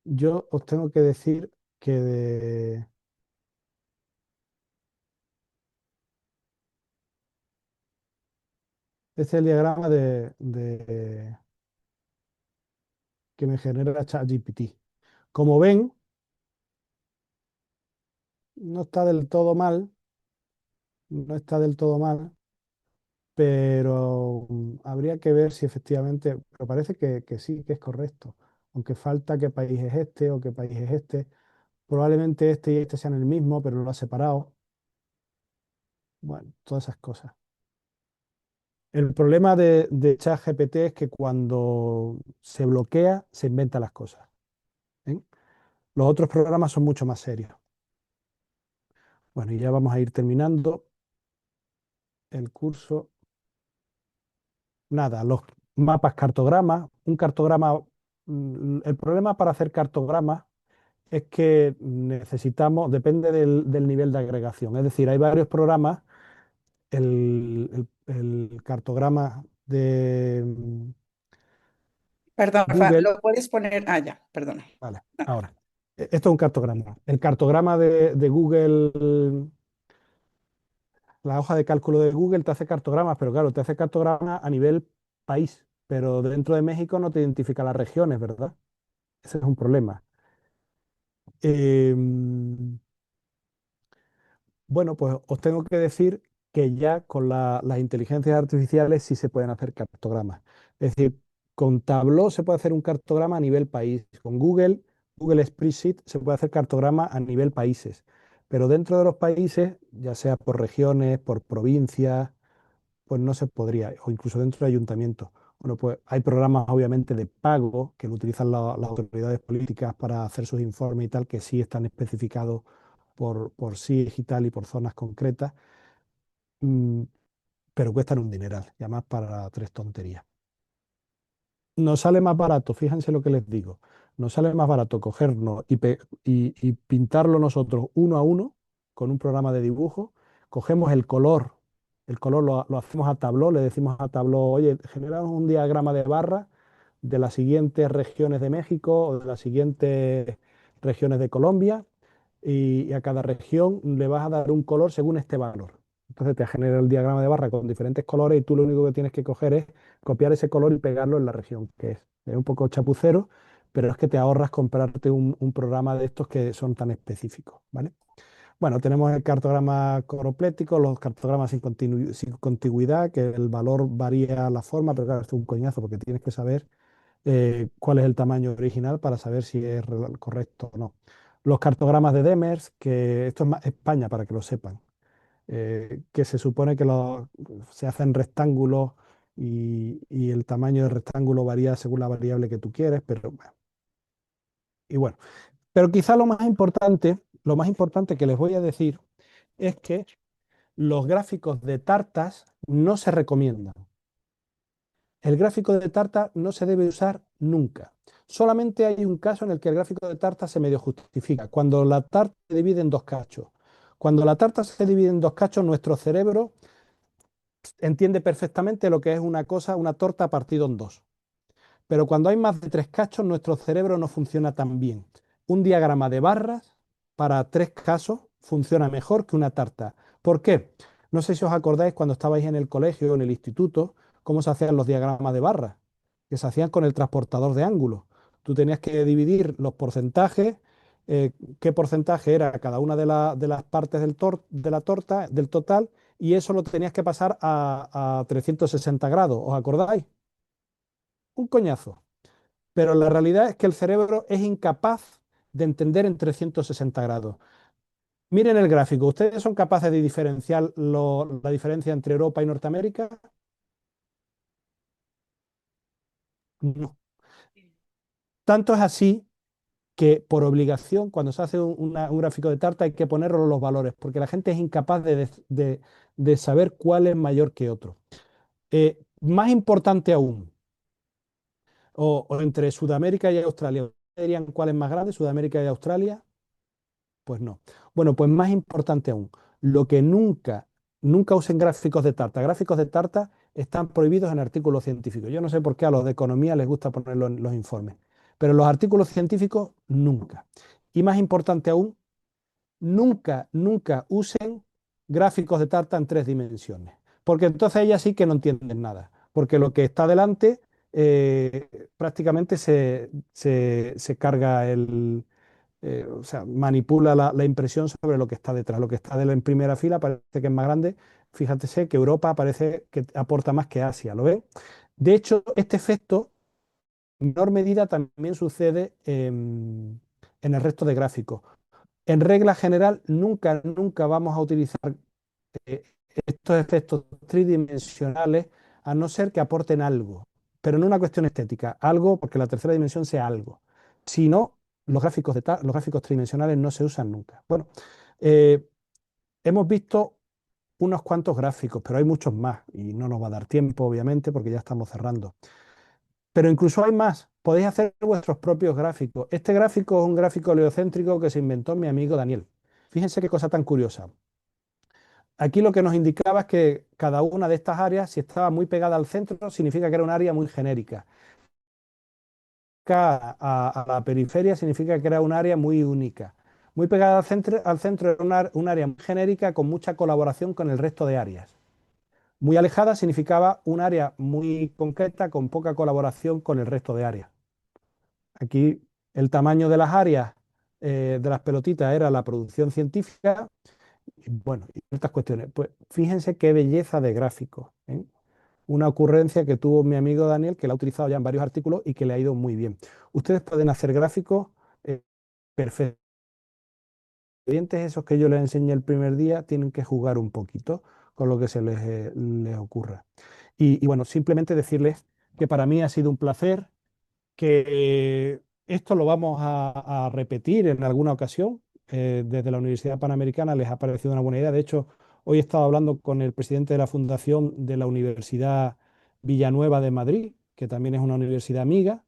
Yo os tengo que decir que este es el diagrama que me genera ChatGPT. Como ven, no está del todo mal, no está del todo mal, pero habría que ver si efectivamente, pero parece que sí, que es correcto, aunque falta qué país es este o qué país es este. Probablemente este y este sean el mismo, pero lo ha separado. Bueno, todas esas cosas. El problema de ChatGPT es que cuando se bloquea, se inventa las cosas. ¿Eh? Los otros programas son mucho más serios. Bueno, y ya vamos a ir terminando el curso. Nada, los mapas cartogramas. Un cartograma, el problema para hacer cartogramas es que necesitamos, depende del nivel de agregación. Es decir, hay varios programas. El cartograma de Perdón, Rafa, Google, ¿lo puedes poner? Ah, ya, perdona. vale, Ah, ahora, esto es un cartograma. El cartograma de Google, la hoja de cálculo de Google te hace cartogramas, pero claro, te hace cartogramas a nivel país, pero dentro de México no te identifica las regiones, ¿verdad? Ese es un problema. Em, Bueno, pues os tengo que decir que ya con las inteligencias artificiales sí se pueden hacer cartogramas. Es decir, con Tableau se puede hacer un cartograma a nivel país. Con Google Spreadsheet se puede hacer cartograma a nivel países. Pero dentro de los países, ya sea por regiones, por provincias, pues no se podría, o incluso dentro de ayuntamientos. Bueno, pues hay programas obviamente de pago que lo utilizan las autoridades políticas para hacer sus informes y tal, que sí están especificados por SIG y tal y por zonas concretas, mm, pero cuestan un dineral, y además para tres tonterías. Nos sale más barato, fíjense lo que les digo, nos sale más barato cogernos y pintarlo nosotros uno a uno con un programa de dibujo, cogemos el color lo hacemos a Tableau, le decimos a Tableau, oye, generamos un diagrama de barra de las siguientes regiones de México o de las siguientes regiones de Colombia y a cada región le vas a dar un color según este valor. Entonces te genera el diagrama de barra con diferentes colores y tú lo único que tienes que coger es copiar ese color y pegarlo en la región que es. Es un poco chapucero, pero es que te ahorras comprarte un programa de estos que son tan específicos, ¿vale? Bueno, tenemos el cartograma coroplético, los cartogramas sin contigüidad, que el valor varía la forma, pero claro, esto es un coñazo porque tienes que saber cuál es el tamaño original para saber si es correcto o no. Los cartogramas de Demers, que esto es más España para que lo sepan, que se supone que se hacen rectángulos y el tamaño del rectángulo varía según la variable que tú quieres, pero bueno. Y bueno, pero quizá lo más importante que les voy a decir es que los gráficos de tartas no se recomiendan. El gráfico de tarta no se debe usar nunca. Solamente hay un caso en el que el gráfico de tarta se medio justifica, cuando la tarta se divide en dos cachos. Cuando la tarta se divide en dos cachos, nuestro cerebro entiende perfectamente lo que es una cosa, una torta partida en dos. Pero cuando hay más de tres cachos, nuestro cerebro no funciona tan bien. Un diagrama de barras para tres casos funciona mejor que una tarta. ¿Por qué? No sé si os acordáis cuando estabais en el colegio o en el instituto, cómo se hacían los diagramas de barras, que se hacían con el transportador de ángulos. Tú tenías que dividir los porcentajes, qué porcentaje era cada una de las partes de la torta, del total, y eso lo tenías que pasar a 360 grados. ¿Os acordáis? Un coñazo. Pero la realidad es que el cerebro es incapaz de entender en 360 grados. Miren el gráfico. ¿Ustedes son capaces de diferenciar la diferencia entre Europa y Norteamérica? No. Tanto es así que por obligación, cuando se hace un gráfico de tarta, hay que ponerlo los valores, porque la gente es incapaz de saber cuál es mayor que otro. Más importante aún, o entre Sudamérica y Australia, ¿dirían cuál es más grande, Sudamérica y Australia? Pues no. Bueno, pues más importante aún, lo que nunca usen gráficos de tarta. Gráficos de tarta están prohibidos en artículos científicos. Yo no sé por qué a los de economía les gusta ponerlo en los informes, pero en los artículos científicos nunca. Y más importante aún, nunca usen gráficos de tarta en tres dimensiones, porque entonces ellas sí que no entienden nada, porque lo que está delante prácticamente se carga o sea, manipula la impresión sobre lo que está detrás. Lo que está en primera fila parece que es más grande. Fíjate que Europa parece que aporta más que Asia, ¿lo ven? De hecho, este efecto en menor medida también sucede en el resto de gráficos. En regla general, nunca vamos a utilizar eh, estos efectos tridimensionales a no ser que aporten algo, pero no una cuestión estética, algo porque la tercera dimensión sea algo. Si no, los gráficos tridimensionales no se usan nunca. Bueno, eh, hemos visto unos cuantos gráficos, pero hay muchos más y no nos va a dar tiempo, obviamente, porque ya estamos cerrando. Pero incluso hay más. Podéis hacer vuestros propios gráficos. Este gráfico es un gráfico heliocéntrico que se inventó mi amigo Daniel. Fíjense qué cosa tan curiosa. Aquí lo que nos indicaba es que cada una de estas áreas, si estaba muy pegada al centro, significa que era un área muy genérica. A la periferia significa que era un área muy única. Muy pegada al centro era un área muy genérica con mucha colaboración con el resto de áreas. Muy alejada significaba un área muy concreta con poca colaboración con el resto de áreas. Aquí el tamaño de las áreas de las pelotitas era la producción científica. Y bueno, y estas cuestiones. Pues fíjense qué belleza de gráfico, ¿eh? Una ocurrencia que tuvo mi amigo Daniel, que la ha utilizado ya en varios artículos y que le ha ido muy bien. Ustedes pueden hacer gráficos perfectos ingredientes esos que yo les enseñé el primer día tienen que jugar un poquito con lo que les ocurra. Y bueno, simplemente decirles que para mí ha sido un placer, que esto lo vamos a repetir en alguna ocasión. Desde la Universidad Panamericana les ha parecido una buena idea. De hecho, hoy he estado hablando con el presidente de la fundación de la Universidad Villanueva de Madrid, que también es una universidad amiga,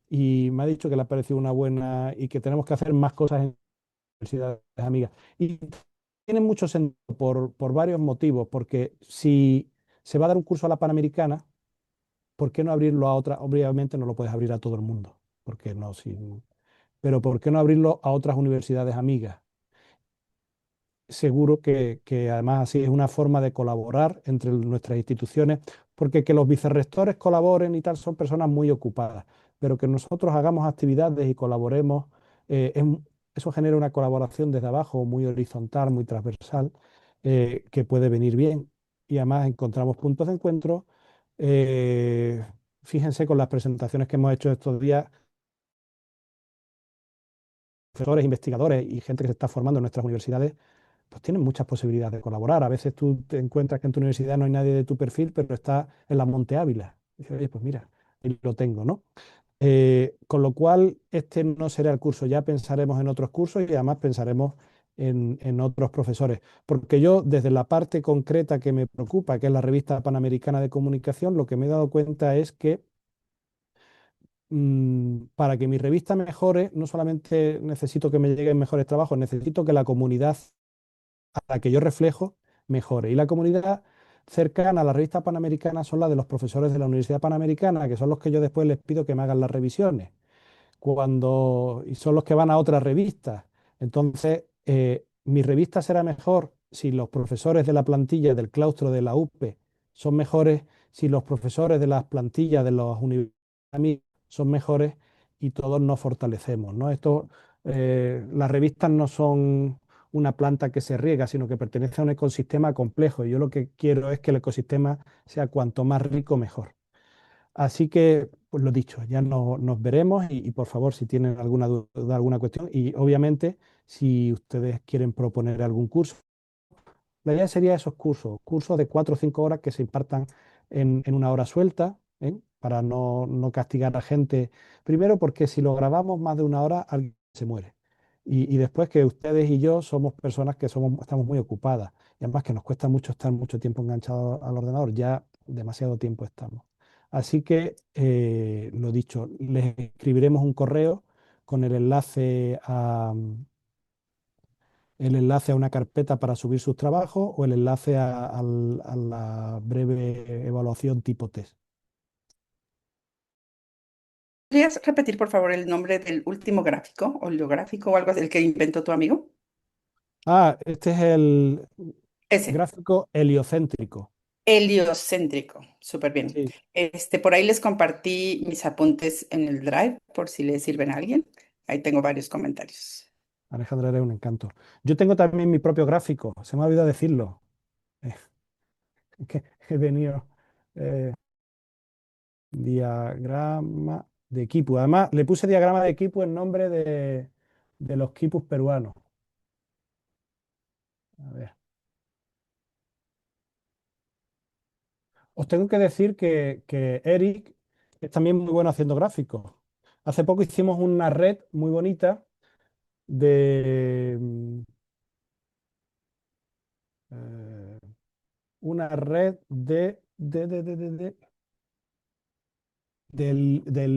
y me ha dicho que le ha parecido una buena y que tenemos que hacer más cosas en universidades amigas. Y tiene mucho sentido por varios motivos, porque si se va a dar un curso a la Panamericana, ¿por qué no abrirlo a otra? Obviamente no lo puedes abrir a todo el mundo, porque no, sí, pero ¿por qué no abrirlo a otras universidades amigas? Seguro que además así es una forma de colaborar entre nuestras instituciones, porque que los vicerrectores colaboren y tal son personas muy ocupadas, pero que nosotros hagamos actividades y colaboremos, eso genera una colaboración desde abajo muy horizontal, muy transversal, que puede venir bien. Y además encontramos puntos de encuentro. eh, Fíjense con las presentaciones que hemos hecho estos días, profesores, investigadores y gente que se está formando en nuestras universidades pues tienen muchas posibilidades de colaborar. A veces tú te encuentras que en tu universidad no hay nadie de tu perfil, pero está en la Monte Ávila. Y dices, oye, pues mira, ahí lo tengo, ¿no? Con lo cual, este no será el curso, ya pensaremos en otros cursos y además pensaremos en otros profesores. Porque yo, desde la parte concreta que me preocupa, que es la revista Panamericana de Comunicación, lo que me he dado cuenta es que para que mi revista mejore, no solamente necesito que me lleguen mejores trabajos, necesito que la comunidad a la que yo reflejo mejore. Y la comunidad cercana a la revista Panamericana son la de los profesores de la Universidad Panamericana, que son los que yo después les pido que me hagan las revisiones, y son los que van a otras revistas. Entonces, mi revista será mejor si los profesores de la plantilla del claustro de la UPE son mejores, si los profesores de las plantillas de las universidades son mejores y todos nos fortalecemos, ¿no? Las revistas no son una planta que se riega, sino que pertenece a un ecosistema complejo. Y yo lo que quiero es que el ecosistema sea cuanto más rico, mejor. Así que, pues lo dicho, ya nos veremos y por favor, si tienen alguna duda, alguna cuestión, y obviamente, si ustedes quieren proponer algún curso, la idea sería esos cursos de 4 o 5 horas que se impartan en una hora suelta, ¿eh? Para no castigar a gente. Primero, porque si lo grabamos más de una hora, alguien se muere. Y después que ustedes y yo somos personas que estamos muy ocupadas. Y además que nos cuesta mucho estar mucho tiempo enganchados al ordenador. Ya demasiado tiempo estamos. Así que, lo dicho, les escribiremos un correo con el enlace a una carpeta para subir sus trabajos o el enlace a la breve evaluación tipo test. ¿Podrías repetir, por favor, el nombre del último gráfico, oleográfico o algo así, el que inventó tu amigo? Este es el Ese, gráfico heliocéntrico. heliocéntrico. Súper bien. Sí, Por ahí les compartí mis apuntes en el Drive, por si les sirven a alguien. Ahí tengo varios comentarios. Alejandra, eres un encanto. Yo tengo también mi propio gráfico, se me ha olvidado decirlo. Eh, que he venido diagrama de equipo. Además, le puse diagrama de equipo en nombre de los quipus peruanos. A ver. Os tengo que decir que Eric es también muy bueno haciendo gráficos. Hace poco hicimos una red muy bonita de eh, una red del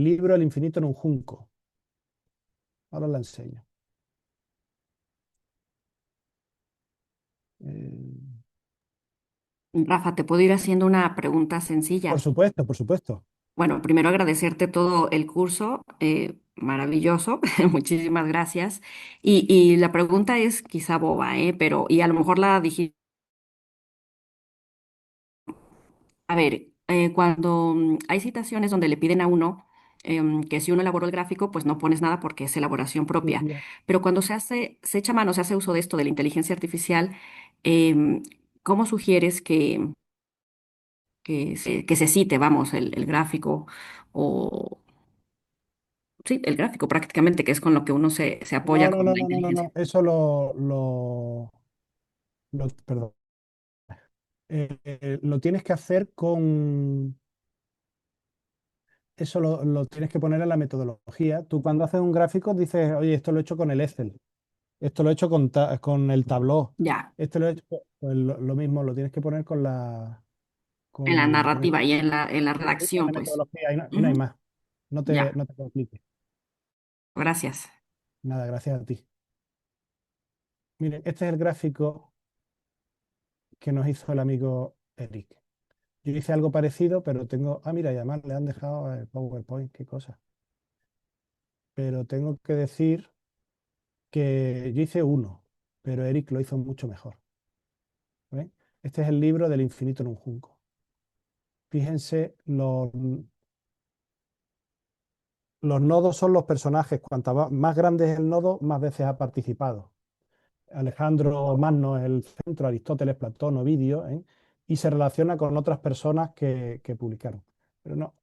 libro El infinito en un junco. Ahora la enseño. Eh, Rafa, ¿te puedo ir haciendo una pregunta por sencilla? supuesto, por supuesto. Bueno, primero agradecerte todo el curso, maravilloso, muchísimas gracias. Y la pregunta es quizá boba, pero, y a lo mejor la dije, a ver, cuando hay citaciones donde le piden a uno que si uno elaboró el gráfico, pues no pones nada porque es elaboración propia. Ya. Pero cuando se echa mano, se hace uso de esto de la inteligencia artificial, em, ¿cómo sugieres que se cite, vamos, el gráfico? O, sí, el gráfico prácticamente, que es con lo que uno se apoya No, no, con no, la no, no, no, inteligencia. no. Eso perdón. Lo tienes que hacer con, eso lo tienes que poner en la metodología. Tú cuando haces un gráfico dices, oye, esto lo he hecho con el Excel, esto lo he hecho con el Tableau, Ya, esto lo he hecho, pues lo mismo, lo tienes que poner con la, en la con narrativa y en la la redacción, pues. metodología y no hay Ujú, más. ya, No te compliques. gracias. Nada, gracias a ti. Mire, este es el gráfico que nos hizo el amigo Eric. Yo hice algo parecido, pero tengo, mira, y además le han dejado el PowerPoint, qué cosa. Pero tengo que decir que yo hice uno, pero Eric lo hizo mucho mejor. ¿Ve? Este es el libro del infinito en un junco. Fíjense, los nodos son los personajes. Cuanto más grande es el nodo, más veces ha participado. Alejandro Magno es el centro, Aristóteles, Platón, Ovidio, ¿eh? Y se relaciona con otras personas que publicaron. Pero no,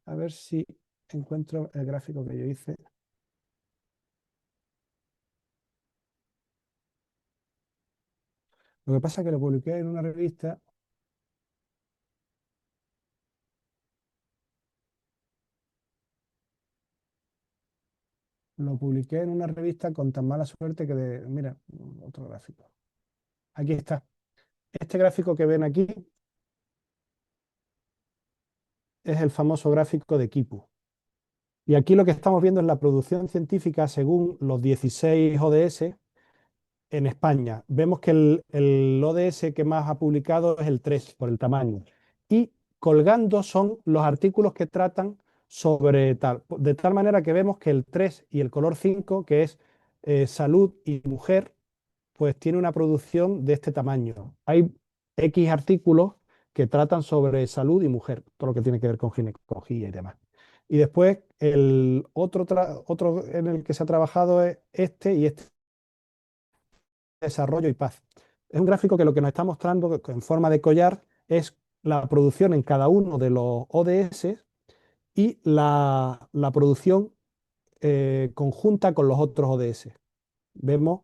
a ver si encuentro el gráfico que yo hice. Lo que pasa es que lo publiqué en una revista. Lo publiqué en una revista con tan mala suerte que mira, otro gráfico. Aquí está. Este gráfico que ven aquí es el famoso gráfico de Kipu. Y aquí lo que estamos viendo es la producción científica según los 16 ODS en España. Vemos que el ODS que más ha publicado es el 3 por el tamaño. Y colgando son los artículos que tratan sobre tal. De tal manera que vemos que el 3 y el color 5, que es salud y mujer, pues tiene una producción de este tamaño. Hay X artículos que tratan sobre salud y mujer, todo lo que tiene que ver con ginecología y demás. Y después el otro en el que se ha trabajado es este y este, desarrollo y paz. Es un gráfico que lo que nos está mostrando en forma de collar es la producción en cada uno de los ODS y la producción conjunta con los otros ODS. Vemos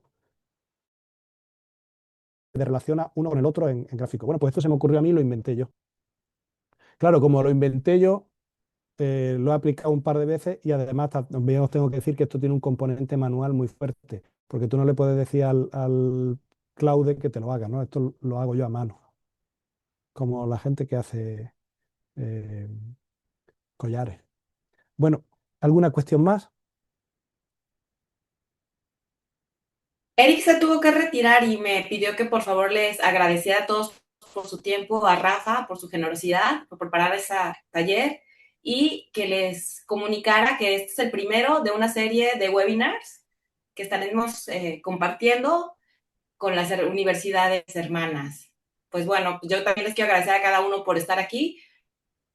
que relaciona uno con el otro en gráfico. Bueno, pues esto se me ocurrió a mí y lo inventé yo. Claro, como lo inventé yo, lo he aplicado un par de veces y además también os tengo que decir que esto tiene un componente manual muy fuerte, porque tú no le puedes decir al Claude que te lo haga, ¿no? Esto lo hago yo a mano, como la gente que hace eh, collares. Bueno, ¿alguna cuestión más? Eric se tuvo que retirar y me pidió que por favor les agradeciera a todos por su tiempo, a Rafa por su generosidad, por preparar ese taller y que les comunicara que este es el primero de una serie de webinars que estaremos compartiendo con las universidades hermanas. Pues bueno, yo también les quiero agradecer a cada uno por estar aquí.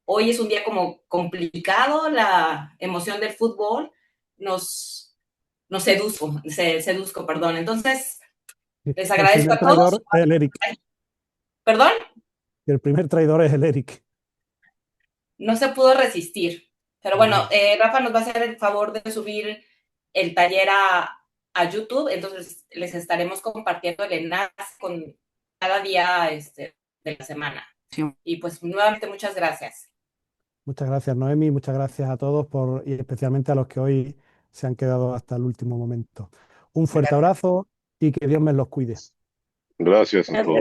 Hoy es un día como complicado, la emoción del fútbol nos seduzco, perdón. Entonces, les El agradezco primer a todos. traidor es el Eric. Perdón, El primer traidor es el Eric. no se pudo resistir. Pero bueno, Nada. Rafa nos va a hacer el favor de subir el taller a YouTube, entonces les estaremos compartiendo el enlace con cada día de la semana. Sí, Y pues nuevamente muchas gracias. Muchas gracias, Noemi. Muchas gracias a todos y especialmente a los que hoy se han quedado hasta el último momento. Un fuerte Gracias. abrazo y que Dios me los cuide. Gracias a todos.